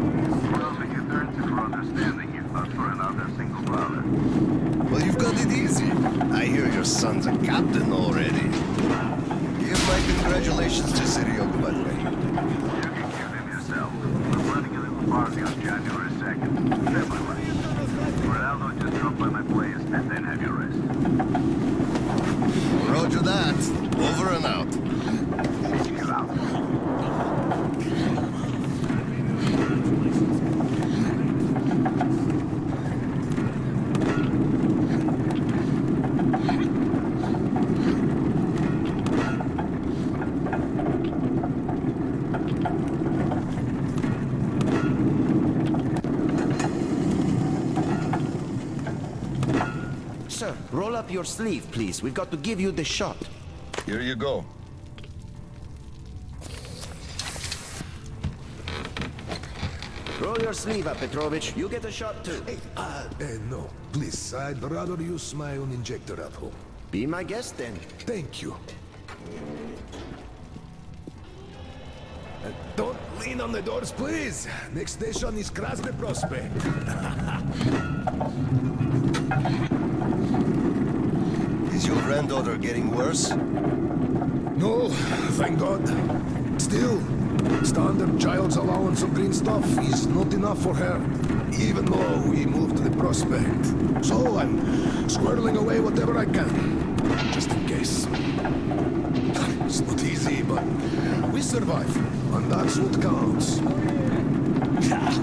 Well, we can turn to for understanding if not for another single dollar. Well, you've got it easy. I hear your son's a captain already. Give my congratulations to Seryoga, by the way. You can give him yourself. I'm running a little party on January 2nd. Definitely. Ronaldo just dropped by my place and then have your rest. Roger that. Over and out. HQ out. Sir, roll up your sleeve, please. We've got to give you the shot. Here you go. Roll your sleeve up, Petrovich. You get a shot, too. Hey, no. Please, I'd rather use my own injector at home. Be my guest, then. Thank you. Don't lean on the doors, please. Next station is Krasny Prospect. Is your granddaughter getting worse? No, thank God. Still, Standard child's allowance of green stuff is not enough for her, even though we moved to the prospect. So I'm squirreling away whatever I can, just in case. It's not easy, but we survive, and that's what counts.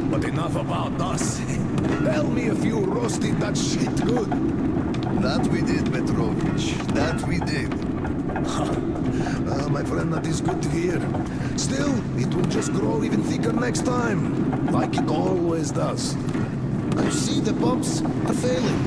But enough about us. Tell me if you roasted that shit good. That we did, Petrovich. That we did. My friend, that is good to hear. Still, it will just grow even thicker next time, like it always does. And you see, the pumps are failing.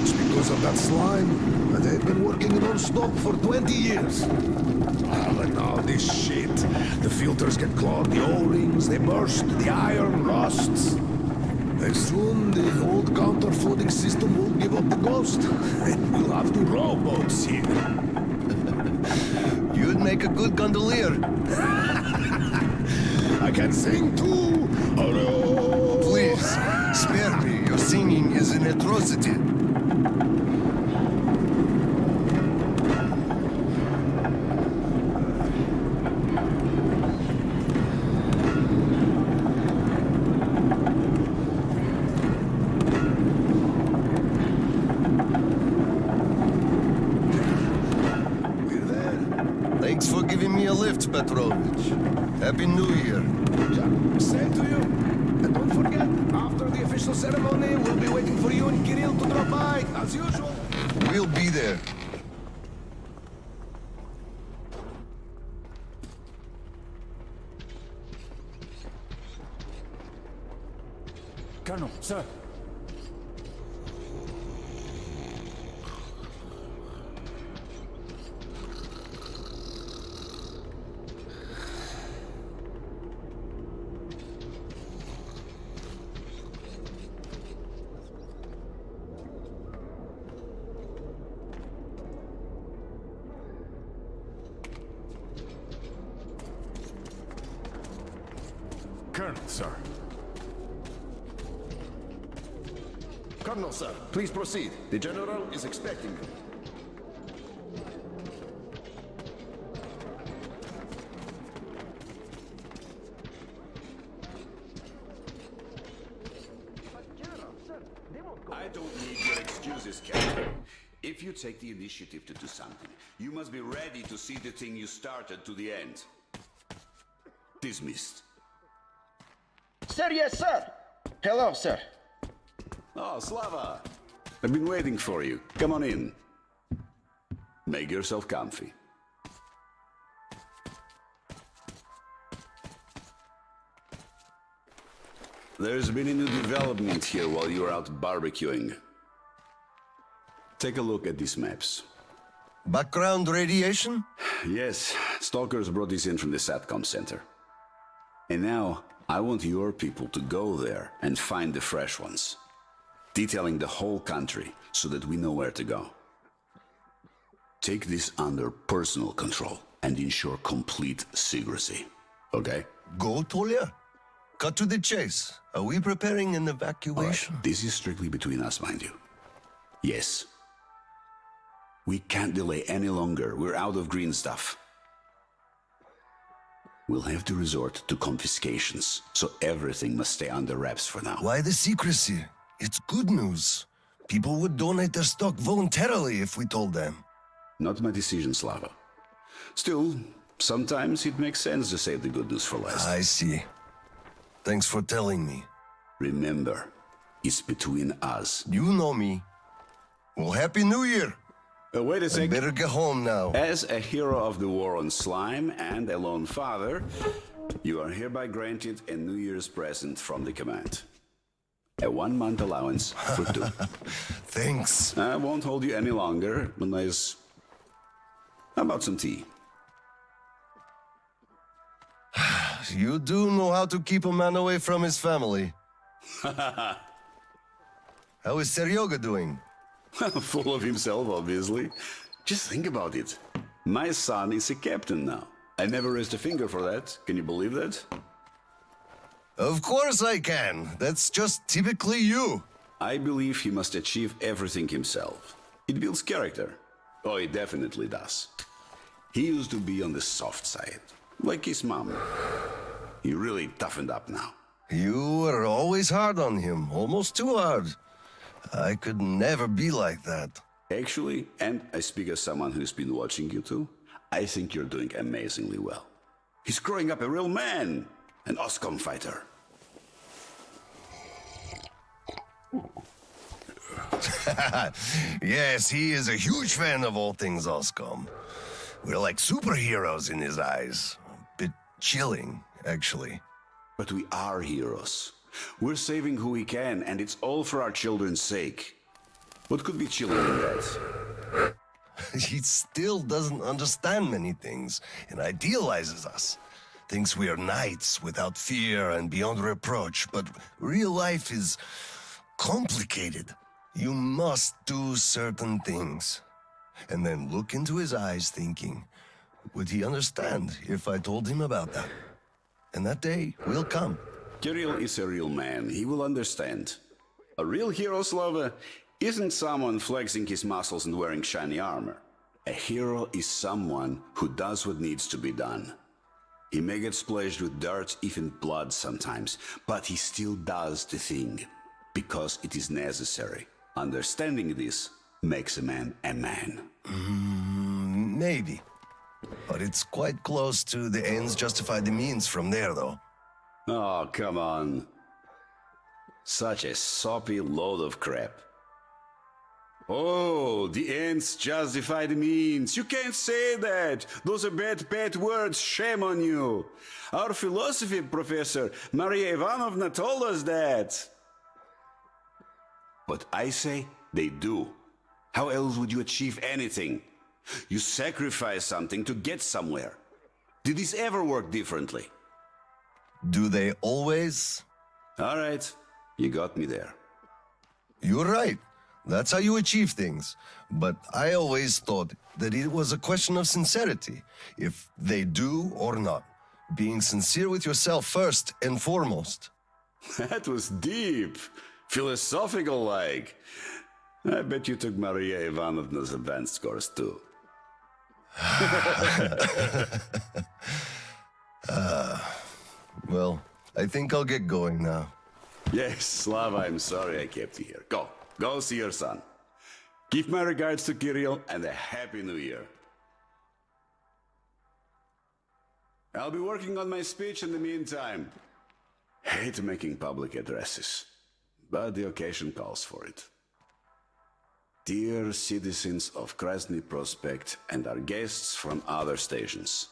It's because of that slime, and they've been working non-stop for 20 years. But now this shit. The filters get clogged, the O-rings, they burst, the iron rusts. And soon the old counter-flooding system will give up the ghost. And we'll have to row boats here. You'd make a good gondolier. I can sing too. Please, spare me. Your singing is an atrocity. Thanks for giving me a lift, Petrovich. Happy New Year. Yeah, same to you. And don't forget, after the official ceremony, we'll be waiting for you and Kirill to drop by, as usual. We'll be there. Colonel, sir. Colonel, sir. Colonel, sir, please proceed. The General is expecting you. I don't need your excuses, Captain. If you take the initiative to do something, you must be ready to see the thing you started to the end. Dismissed. Sir, yes, sir. Hello, sir. Oh, Slava. I've been waiting for you. Come on in. Make yourself comfy. There's been a new development here while you were out barbecuing. Take a look at these maps. Background radiation? Yes, stalkers brought this in from the SATCOM center. And now, I want your people to go there and find the fresh ones. Detailing the whole country so that we know where to go. Take this under personal control and ensure complete secrecy. Okay? Go, Tolia? Cut to the chase. Are we preparing an evacuation? Right. This is strictly between us, mind you. Yes. We can't delay any longer. We're out of green stuff. We'll have to resort to confiscations, so everything must stay under wraps for now. Why the secrecy? It's good news. People would donate their stock voluntarily if we told them. Not my decision, Slava. Still, sometimes it makes sense to save the good news for last. I see. Thanks for telling me. Remember, it's between us. You know me. Well, Happy New Year! Wait a sec. I better get home now. As a hero of the war on slime and a lone father, you are hereby granted a New Year's present from the command. A 1-month allowance for 2. Thanks. I won't hold you any longer, unless... How about some tea? You do know how to keep a man away from his family. How is Seryoga doing? Full of himself, obviously. Just think about it. My son is a captain now. I never raised a finger for that. Can you believe that? Of course I can. That's just typically you. I believe he must achieve everything himself. It builds character. Oh, it definitely does. He used to be on the soft side, like his mom. You really toughened up now. You were always hard on him, almost too hard. I could never be like that. Actually, and I speak as someone who's been watching you two, I think you're doing amazingly well. He's growing up a real man, an Oscom fighter. Yes, he is a huge fan of all things Oscom. We're like superheroes in his eyes. A bit chilling, actually. But we are heroes. We're saving who we can, and it's all for our children's sake. What could be chilling in that? He still doesn't understand many things and idealizes us. Thinks we are knights without fear and beyond reproach, but real life is complicated. You must do certain things. And then look into his eyes thinking, would he understand if I told him about that? And that day will come. Kirill is a real man. He will understand. A real hero, Slava, isn't someone flexing his muscles and wearing shiny armor. A hero is someone who does what needs to be done. He may get splashed with dirt, even blood sometimes, but he still does the thing, because it is necessary. Understanding this makes a man a man. Maybe. But it's quite close to the ends justify the means from there, though. Oh, come on. Such a soppy load of crap. Oh, the ends justify the means. You can't say that. Those are bad words. Shame on you. Our philosophy professor, Maria Ivanovna, told us that. But I say they do. How else would you achieve anything? You sacrifice something to get somewhere. Did this ever work differently? Do they always? All right, you got me there. You're right. That's how you achieve things. But I always thought that it was a question of sincerity, if they do or not. Being sincere with yourself first and foremost. That was deep. Philosophical-like. I bet you took Maria Ivanovna's advanced course too. Well, I think I'll get going now. Yes, Slava, I'm sorry I kept you here. Go see your son. Give my regards to Kirill and a Happy New Year. I'll be working on my speech in the meantime. Hate making public addresses, but the occasion calls for it. Dear citizens of Krasny Prospect and our guests from other stations.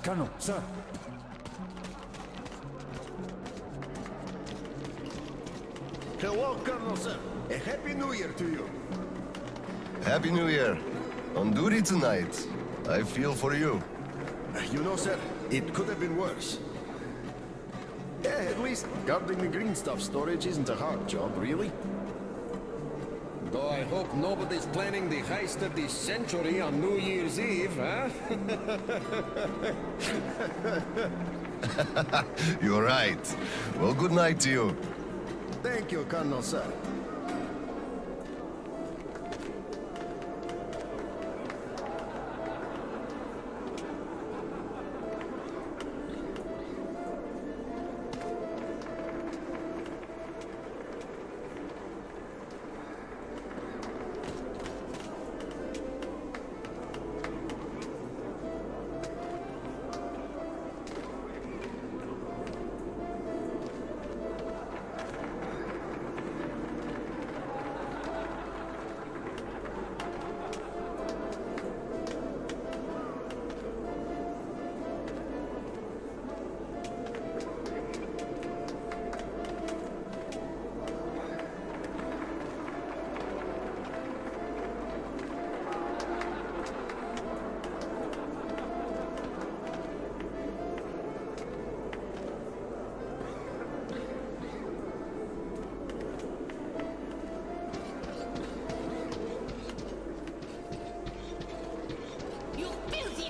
Colonel, sir. Hello, Colonel, sir. A Happy New Year to you. Happy New Year. On duty tonight. I feel for you. You know, sir, it could have been worse. Yeah, at least guarding the green stuff storage isn't a hard job, really. Though I hope nobody's planning the heist of the century on New Year's Eve, huh? You're right. Well, good night to you. Thank you, Colonel, sir.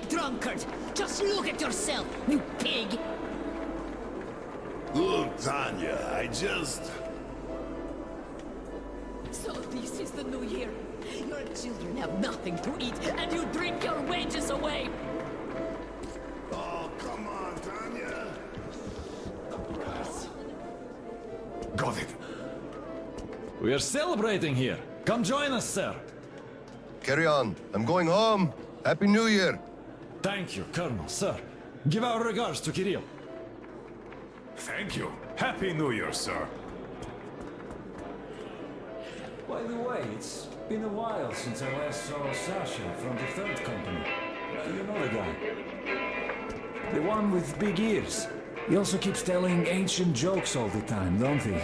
Drunkard! Just look at yourself, you pig! Look, Tanya, I just... So this is the new year. Your children have nothing to eat, and you drink your wages away. Oh, come on, Tanya. Got it. We are celebrating here. Come join us, sir. Carry on. I'm going home. Happy New Year. Thank you, Colonel, sir. Give our regards to Kirill. Thank you. Happy New Year, sir. By the way, it's been a while since I last saw Sasha from the 3rd Company. Do you know the guy? The one with big ears. He also keeps telling ancient jokes all the time, don't he?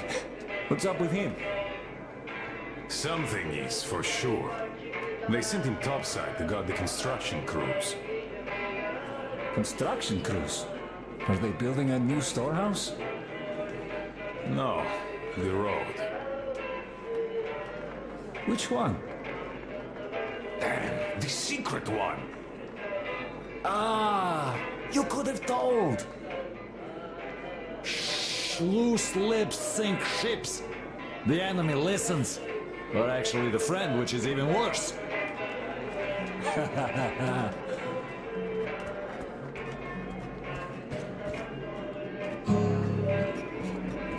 What's up with him? Something is, for sure. They sent him topside to guard the construction crews. Construction crews? Are they building a new storehouse? No, the road. Which one? Damn, the secret one! Ah, you could have told! Loose lips sink ships. The enemy listens. Or actually the friend, which is even worse.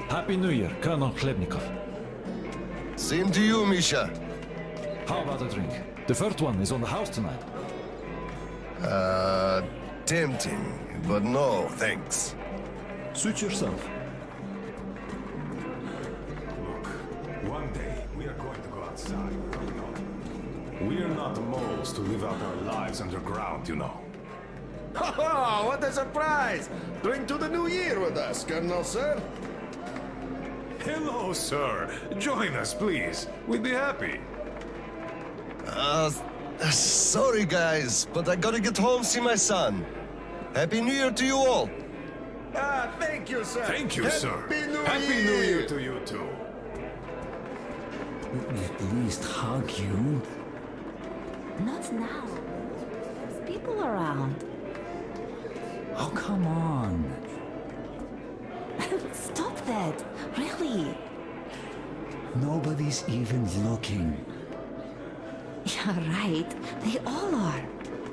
Happy New Year, Colonel Khlebnikov. Same to you, Misha. How about a drink? The first one is on the house tonight. Tempting, but no, thanks. Suit yourself. Look, one day we are going to go outside, you know. We are not moles to live out our lives underground, you know. Oh, what a surprise! Drink to the new year with us, Colonel, sir. Hello, sir. Join us, please. We'd be happy. Sorry, guys, but I gotta get home, see my son. Happy New Year to you all. Ah, thank you, sir. Thank you, sir. Happy New Year to you, too. Let me at least hug you. Not now. There's people around. Oh, come on. Stop that. Really. Nobody's even looking. Yeah, right. They all are.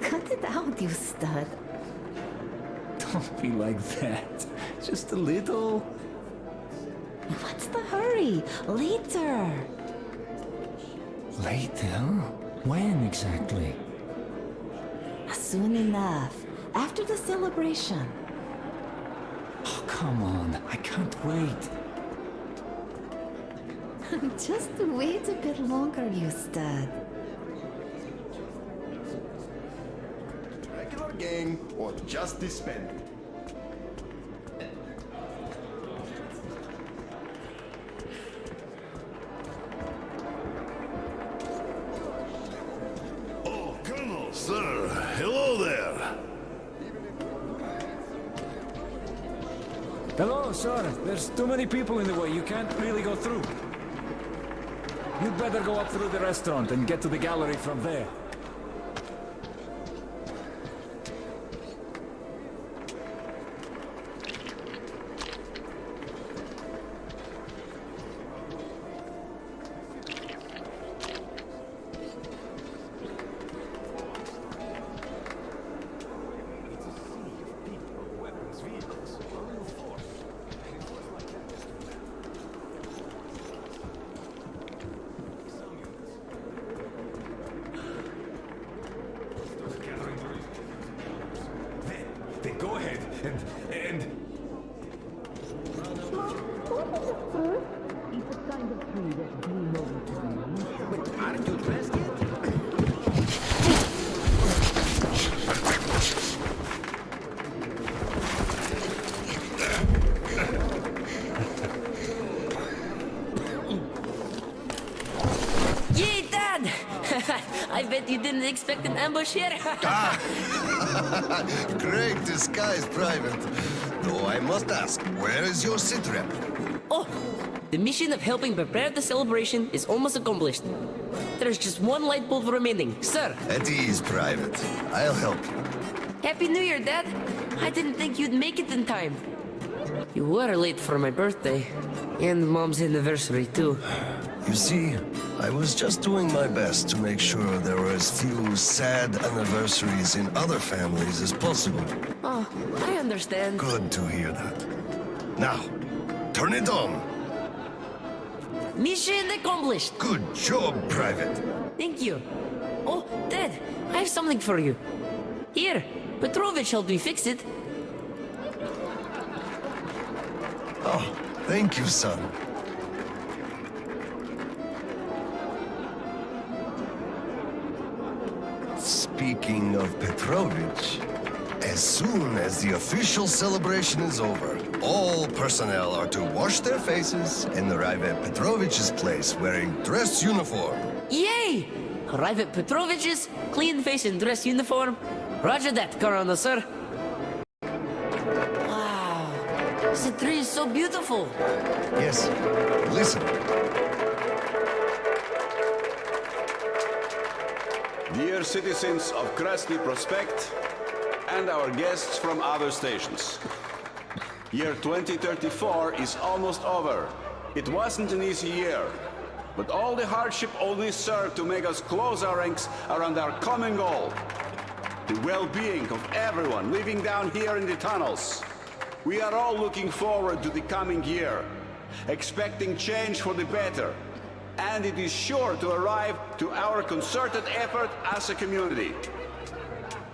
Cut it out, you stud. Don't be like that. Just a little. What's the hurry? Later. Later? When exactly? Soon enough. After the celebration. Oh, come on. I can't wait. Just wait a bit longer, you stud. Regular gang or just disbanded? Oh, Colonel, sir. Hello there. Hello, sir. There's too many people in the way. You can't really go through. You'd better go up through the restaurant and get to the gallery from there. Then go ahead and... It's a kind of tree that bloom over time. But aren't you dressed yet? Yay, Dad! I bet you didn't expect an ambush here. Great disguise, Private. Though I must ask, where is your sitrep? Oh, the mission of helping prepare the celebration is almost accomplished. There's just one light bulb remaining, sir. At ease, Private. I'll help you. Happy New Year, Dad. I didn't think you'd make it in time. You were late for my birthday. And Mom's anniversary, too. You see, I was just doing my best to make sure there were as few sad anniversaries in other families as possible. Oh, I understand. Good to hear that. Now, turn it on. Mission accomplished. Good job, Private. Thank you. Oh, Dad, I have something for you. Here, Petrovich helped me fix it. Oh, thank you, son. Speaking of Petrovich, as soon as the official celebration is over, all personnel are to wash their faces and arrive at Petrovich's place wearing dress uniform. Yay! Arrive at Petrovich's, clean face and dress uniform. Roger that, Corona, sir. Wow, the tree is so beautiful. Yes, listen. Dear citizens of Krasny Prospect and our guests from other stations. Year 2034 is almost over. It wasn't an easy year, but all the hardship only served to make us close our ranks around our common goal. The well-being of everyone living down here in the tunnels. We are all looking forward to the coming year, expecting change for the better. And it is sure to arrive to our concerted effort as a community.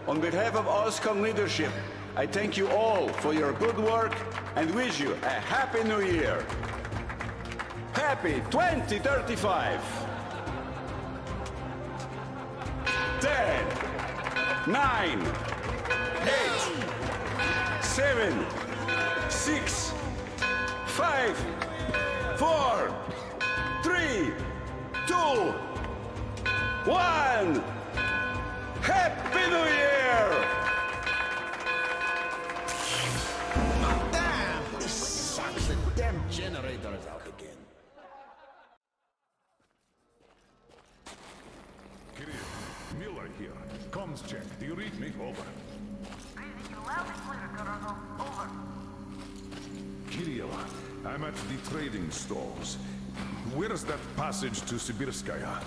On behalf of OSCOM leadership, I thank you all for your good work and wish you a Happy New Year. Happy 2035! 10, 9, 8, 7, 6, 5, 4, 3, 2, 1! Happy New Year! Damn! This sucks. The damn generator is out again. Kirill, Miller here. Comms check. Do you read me? Over. Reading you loud and clear, Colonel. Over. Kirill, I'm at the trading stalls. Where's that passage to Sibirskaya?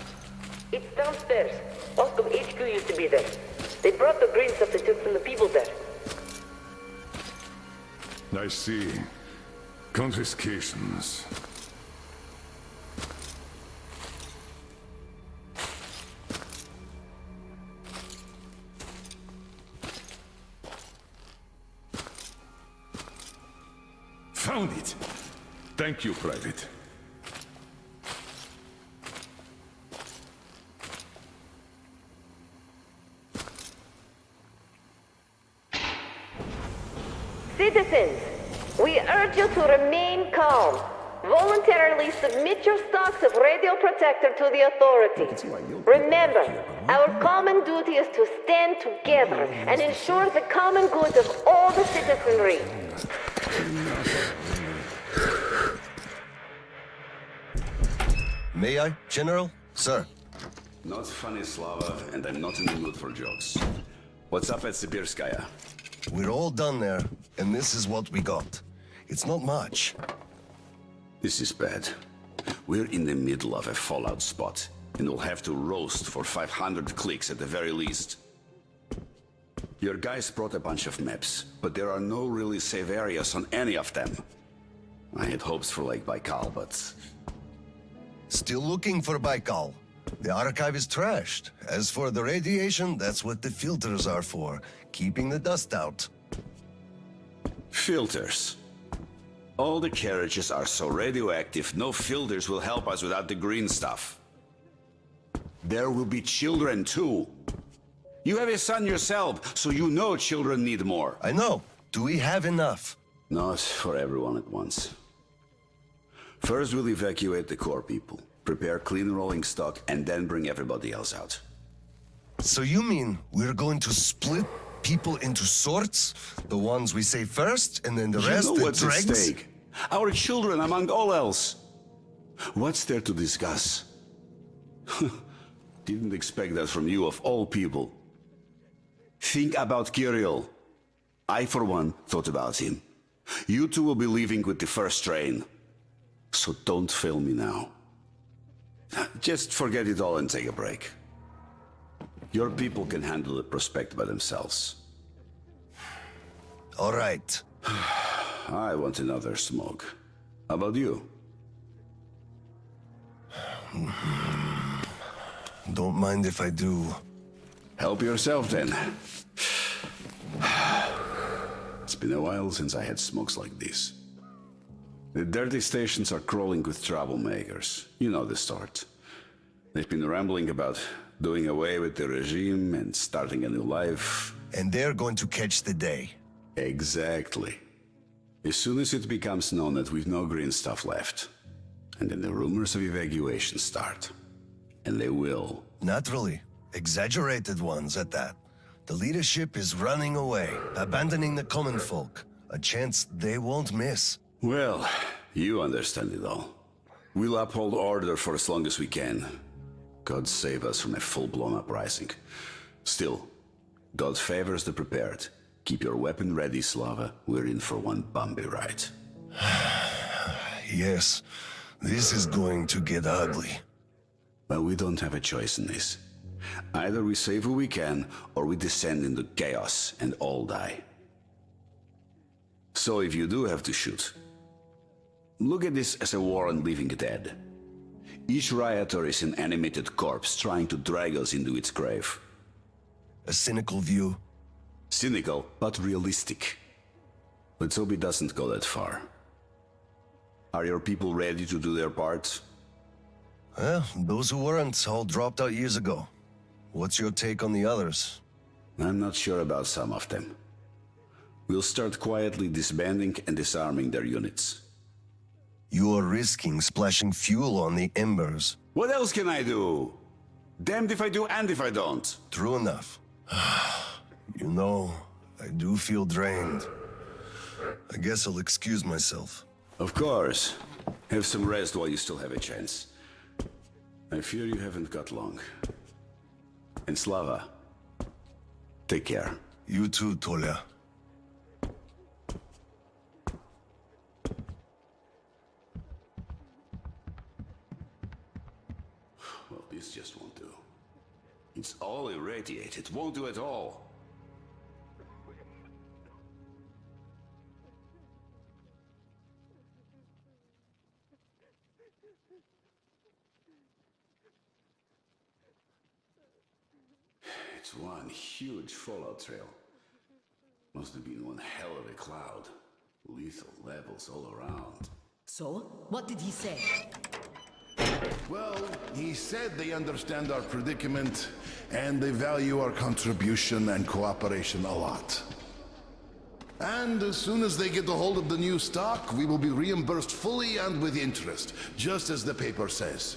It's downstairs. Oscom HQ used to be there. They brought the green stuff they took from the people there. I see. Confiscations. Found it! Thank you, Private. Citizens, we urge you to remain calm. Voluntarily submit your stocks of radio protector to the authorities. Remember, our common duty is to stand together and ensure the common good of all the citizenry. May I, General? Sir. Not funny, Slava, and I'm not in the mood for jokes. What's up at Sibirskaya? We're all done there, and this is what we got. It's not much. This is bad. We're in the middle of a fallout spot, and we'll have to roast for 500 clicks at the very least. Your guys brought a bunch of maps, but there are no really safe areas on any of them. I had hopes for Lake Baikal, but... Still looking for Baikal. The archive is trashed. As for the radiation, that's what the filters are for. Keeping the dust out. Filters. All the carriages are so radioactive, no filters will help us without the green stuff. There will be children too. You have a son yourself, so you know children need more. I know. Do we have enough? Not for everyone at once. First we'll evacuate the core people, prepare clean rolling stock, and then bring everybody else out. So you mean we're going to split people into sorts? The ones we save first, and then the rest, You know the what's at dregs? stake? Our children among all else. What's there to discuss? Didn't expect that from you of all people. Think about Kirill. I, for one, thought about him. You two will be leaving with the first train. So don't fail me now. Just forget it all and take a break. Your people can handle the prospect by themselves. All right. I want another smoke. How about you? Don't mind if I do. Help yourself then. It's been a while since I had smokes like this. The dirty stations are crawling with troublemakers. You know the sort. They've been rambling about doing away with the regime and starting a new life. And they're going to catch the day. Exactly. As soon as it becomes known that we've no green stuff left, and then the rumors of evacuation start. And they will. Naturally. Exaggerated ones at that. The leadership is running away, abandoning the common folk. A chance they won't miss. Well, you understand it all. We'll uphold order for as long as we can. God save us from a full-blown uprising. Still, God favors the prepared. Keep your weapon ready, Slava. We're in for one bumpy ride. Yes, this is going to get ugly. But we don't have a choice in this. Either we save who we can, or we descend into chaos and all die. So if you do have to shoot, look at this as a war on living dead. Each rioter is an animated corpse trying to drag us into its grave. A cynical view? Cynical, but realistic. Let's hope it doesn't go that far. Are your people ready to do their part? Well, those who weren't all dropped out years ago. What's your take on the others? I'm not sure about some of them. We'll start quietly disbanding and disarming their units. You are risking splashing fuel on the embers. What else can I do? Damned if I do and if I don't. True enough. You know, I do feel drained. I guess I'll excuse myself. Of course. Have some rest while you still have a chance. I fear you haven't got long. And Slava, take care. You too, Tolia. Well, this just won't do. It's all irradiated. Won't do at all. It's one huge fallout trail. Must have been one hell of a cloud. Lethal levels all around. So, what did he say? Well, he said they understand our predicament and they value our contribution and cooperation a lot. And as soon as they get a hold of the new stock, we will be reimbursed fully and with interest, just as the paper says.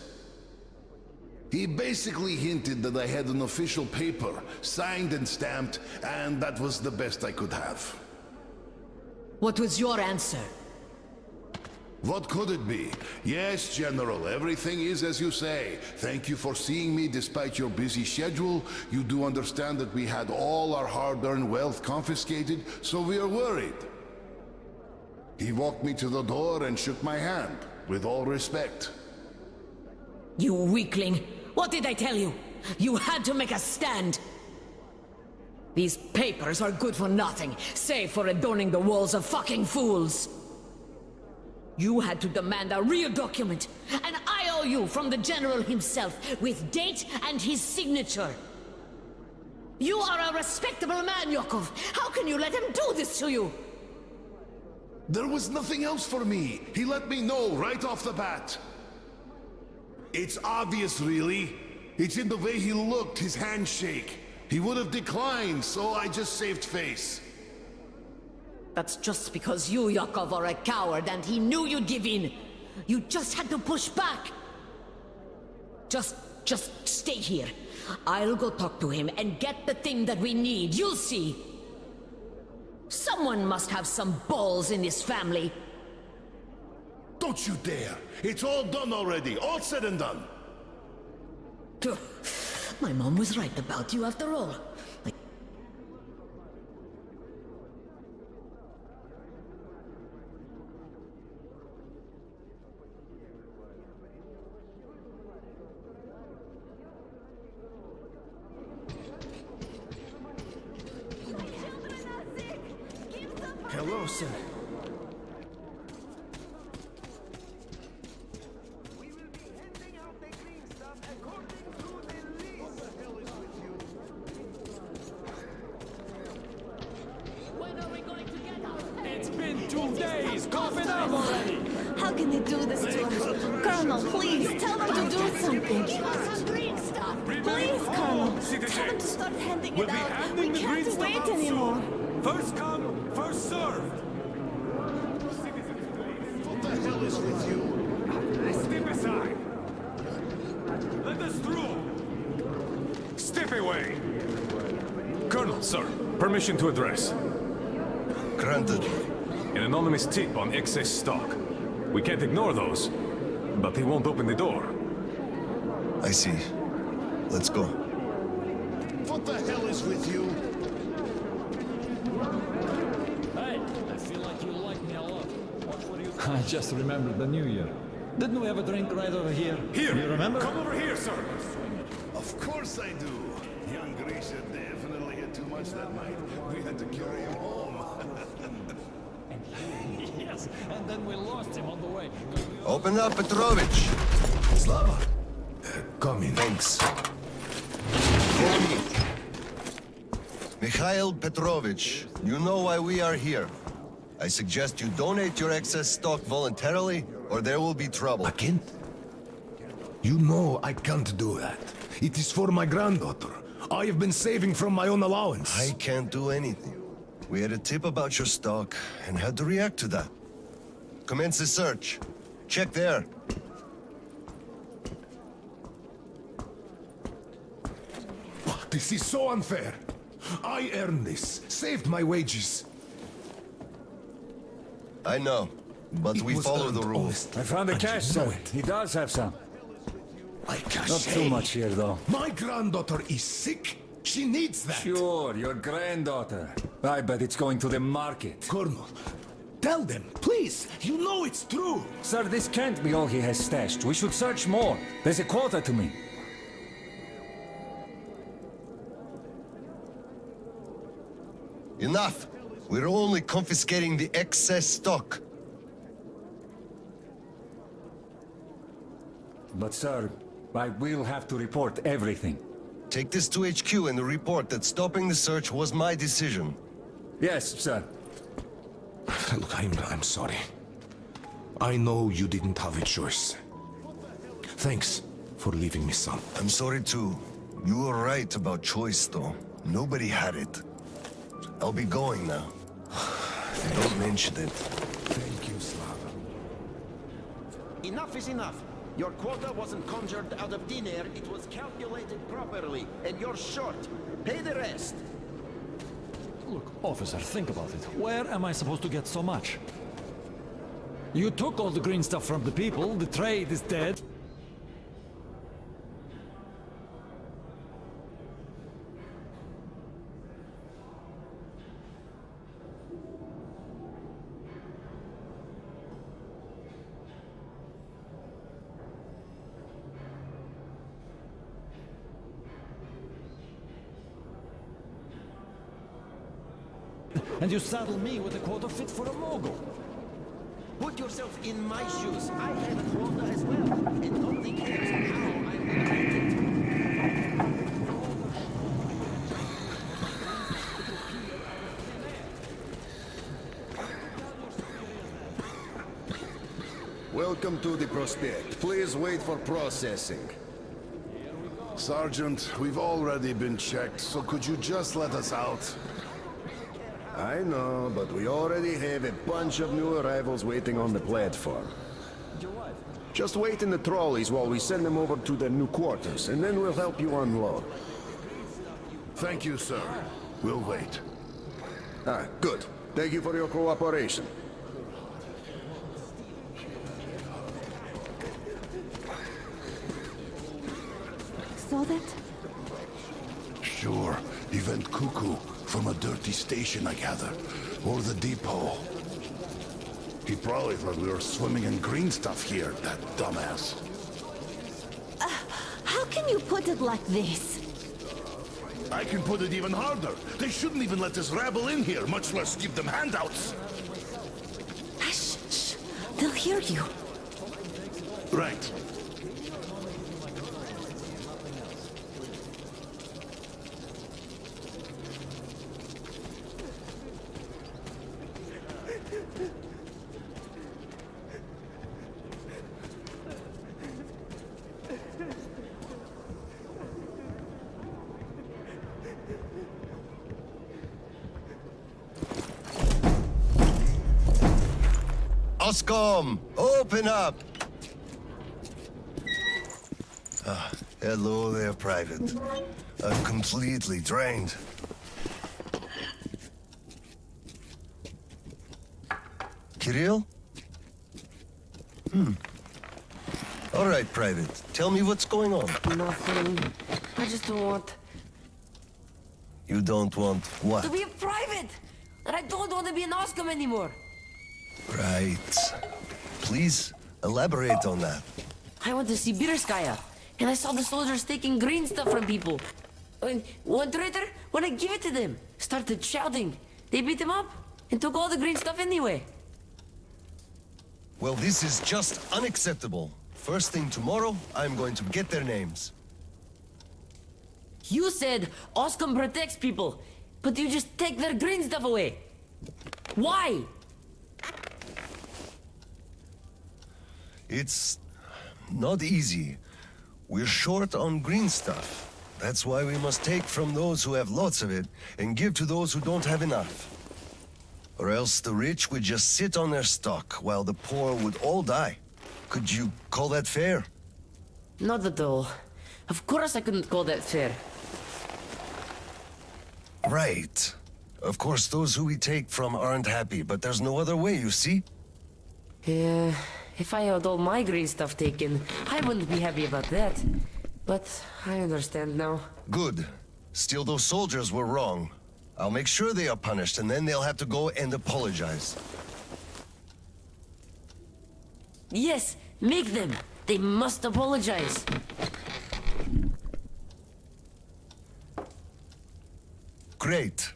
He basically hinted that I had an official paper, signed and stamped, and that was the best I could have. What was your answer? What could it be? Yes, General, everything is as you say. Thank you for seeing me despite your busy schedule. You do understand that we had all our hard-earned wealth confiscated, so we are worried. He walked me to the door and shook my hand, with all respect. You weakling! What did I tell you? You had to make a stand! These papers are good for nothing, save for adorning the walls of fucking fools! You had to demand a real document, an IOU from the General himself, with date and his signature. You are a respectable man, Yakov. How can you let him do this to you? There was nothing else for me. He let me know right off the bat. It's obvious, really. It's in the way he looked, his handshake. He would have declined, so I just saved face. That's just because you, Yakov, are a coward and he knew you'd give in. You just had to push back. Just stay here. I'll go talk to him and get the thing that we need. You'll see. Someone must have some balls in this family. Don't you dare! It's all done already, all said and done. My mom was right about you after all. Hello, sir. It's been 2 days! Cough it up already! How can they do this to us? Colonel, please, tell them to do something. Give us some green stuff. Please, Colonel. Tell them to start handing it out. We can't wait anymore. First come, first served! What the hell is with you? Step aside! Let us through! Step away! Colonel, sir, permission to address. Granted. An anonymous tip on excess stock. We can't ignore those, but he won't open the door. I see. Let's go. What the hell is with you? Hey, I feel like you like me a lot. What were you... I just remembered the New Year. Didn't we have a drink right over here? Here! You remember? Come over here, sir! Of course I do. Young Grisha definitely had too much that night. We had to carry him home. Yes, and then we lost him on the way. Open up, Petrovich. Slava. Come in. Thanks. For me. Mikhail Petrovich, you know why we are here. I suggest you donate your excess stock voluntarily, or there will be trouble. I can't. You know I can't do that. It is for my granddaughter. I have been saving from my own allowance. I can't do anything. We had a tip about your stock and had to react to that. Commence the search. Check there. This is so unfair. I earned this, saved my wages. I know, but we follow the rules. I found the cash, sir. He does have some. Not too much here, though. My granddaughter is sick. She needs that. Sure, your granddaughter. I bet it's going to the market. Colonel, tell them, please. You know it's true. Sir, this can't be all he has stashed. We should search more. There's a quota to me. Enough. We're only confiscating the excess stock. But, sir, I will have to report everything. Take this to HQ and report that stopping the search was my decision. Yes, sir. Look, I'm sorry. I know you didn't have a choice. Thanks for leaving me, son. I'm sorry too. You were right about choice, though. Nobody had it. I'll be going now. Don't mention it. Thank you, Slava. Enough is enough. Your quota wasn't conjured out of thin air, it was calculated properly, and you're short. Pay the rest. Look, officer, think about it. Where am I supposed to get so much? You took all the green stuff from the people, the trade is dead. And you saddle me with a quota fit for a mogul. Put yourself in my shoes. I had a quota as well, and nobody cares how I regret it. Welcome to the prospect. Please wait for processing. Sergeant, we've already been checked, so could you just let us out? I know, but we already have a bunch of new arrivals waiting on the platform. Just wait in the trolleys while we send them over to their new quarters, and then we'll help you unload. Thank you, sir. We'll wait. Ah, good. Thank you for your cooperation. Saw that? Sure. He went cuckoo from a dirty station, I gather. Or the depot. He probably thought we were swimming in green stuff here, that dumbass. How can you put it like this? I can put it even harder. They shouldn't even let this rabble in here, much less give them handouts. hear you. Right. Oscom, open up! Hello there, Private. I'm completely drained. Kirill? All right, Private. Tell me what's going on. Nothing. I just don't want You don't want what? to be a private! And I don't want to be an Oscom anymore! Right. Please, elaborate on that. I went to Sibirskaya, and I saw the soldiers taking green stuff from people. And one traitor, when I give it to them, started shouting. They beat him up and took all the green stuff anyway. Well, this is just unacceptable. First thing tomorrow, I'm going to get their names. You said Oscom protects people, but you just take their green stuff away. Why? It's not easy. We're short on green stuff. That's why we must take from those who have lots of it and give to those who don't have enough. Or else the rich would just sit on their stock while the poor would all die. Could you call that fair? Not at all. Of course I couldn't call that fair. Right. Of course, those who we take from aren't happy, but there's no other way, you see? Yeah, if I had all my green stuff taken, I wouldn't be happy about that. But I understand now. Good. Still, those soldiers were wrong. I'll make sure they are punished, and then they'll have to go and apologize. Yes, make them. They must apologize. Great.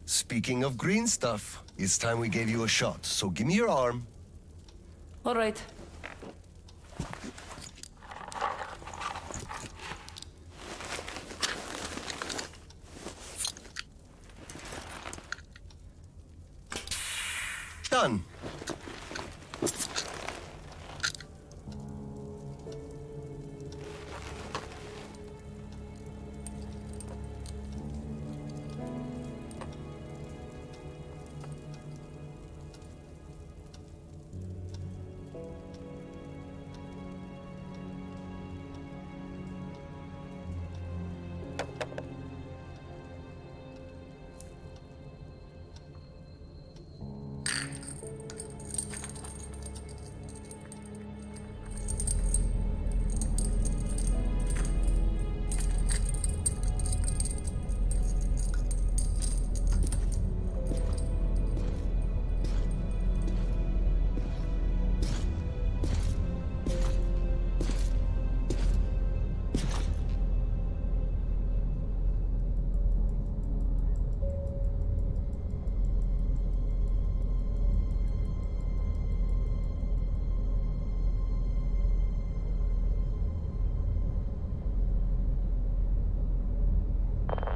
Speaking of green stuff, it's time we gave you a shot, so give me your arm. All right. Done.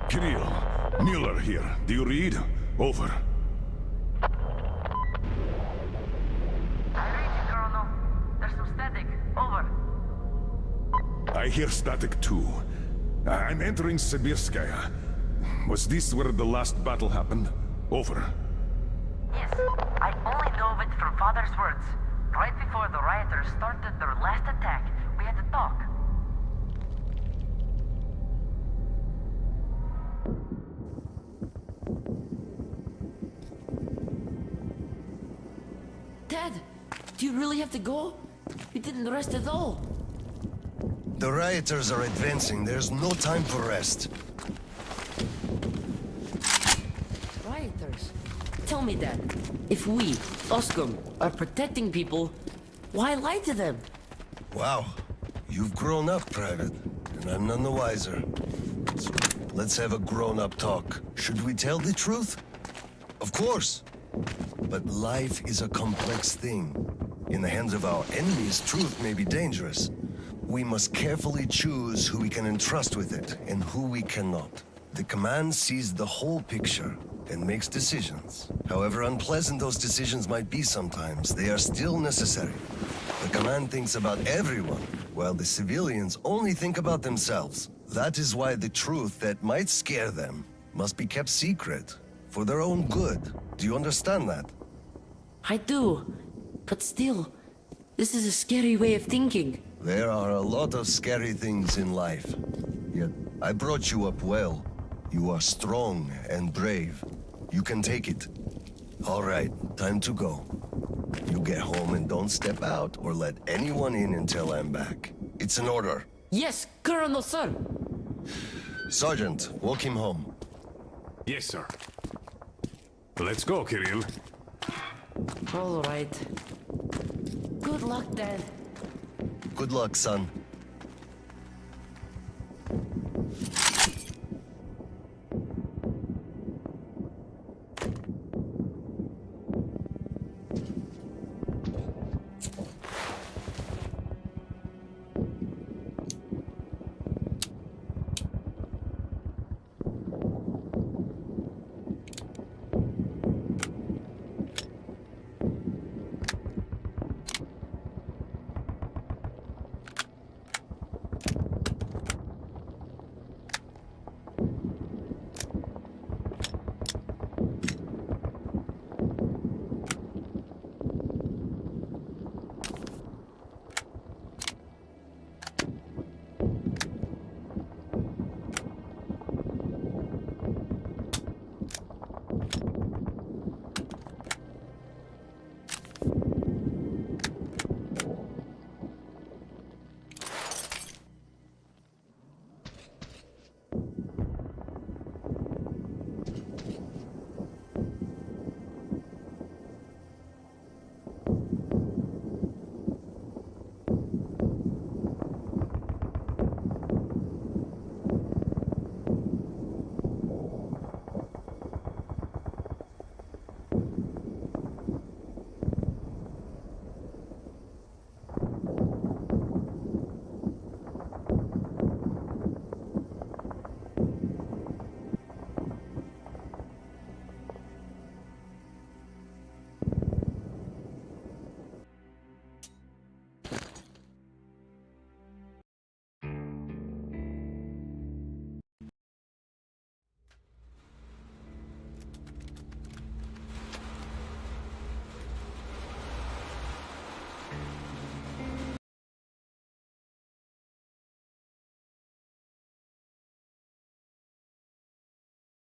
Kirill, Mueller here. Do you read? Over. I read you, Colonel. There's some static. Over. I hear static too. I'm entering Sibirskaya. Was this where the last battle happened? Over. Yes, I only know of it from Father's words. Right before the rioters started their last attack, we had to talk. Dad, do you really have to go? We didn't rest at all. The rioters are advancing. There's no time for rest. Rioters? Tell me, Dad. If we, Oscom, are protecting people, why lie to them? Wow. You've grown up, Private. And I'm none the wiser. So let's have a grown-up talk. Should we tell the truth? Of course. But life is a complex thing. In the hands of our enemies, truth may be dangerous. We must carefully choose who we can entrust with it and who we cannot. The command sees the whole picture and makes decisions. However unpleasant those decisions might be sometimes, they are still necessary. The command thinks about everyone, while the civilians only think about themselves. That is why the truth that might scare them must be kept secret, for their own good. Do you understand that? I do. But still, this is a scary way of thinking. There are a lot of scary things in life. Yet, I brought you up well. You are strong and brave. You can take it. All right, time to go. You get home and don't step out or let anyone in until I'm back. It's an order. Yes, Colonel, sir. Sergeant, walk him home. Yes, sir. Let's go, Kirill. All right. Good luck, Dad. Good luck, son.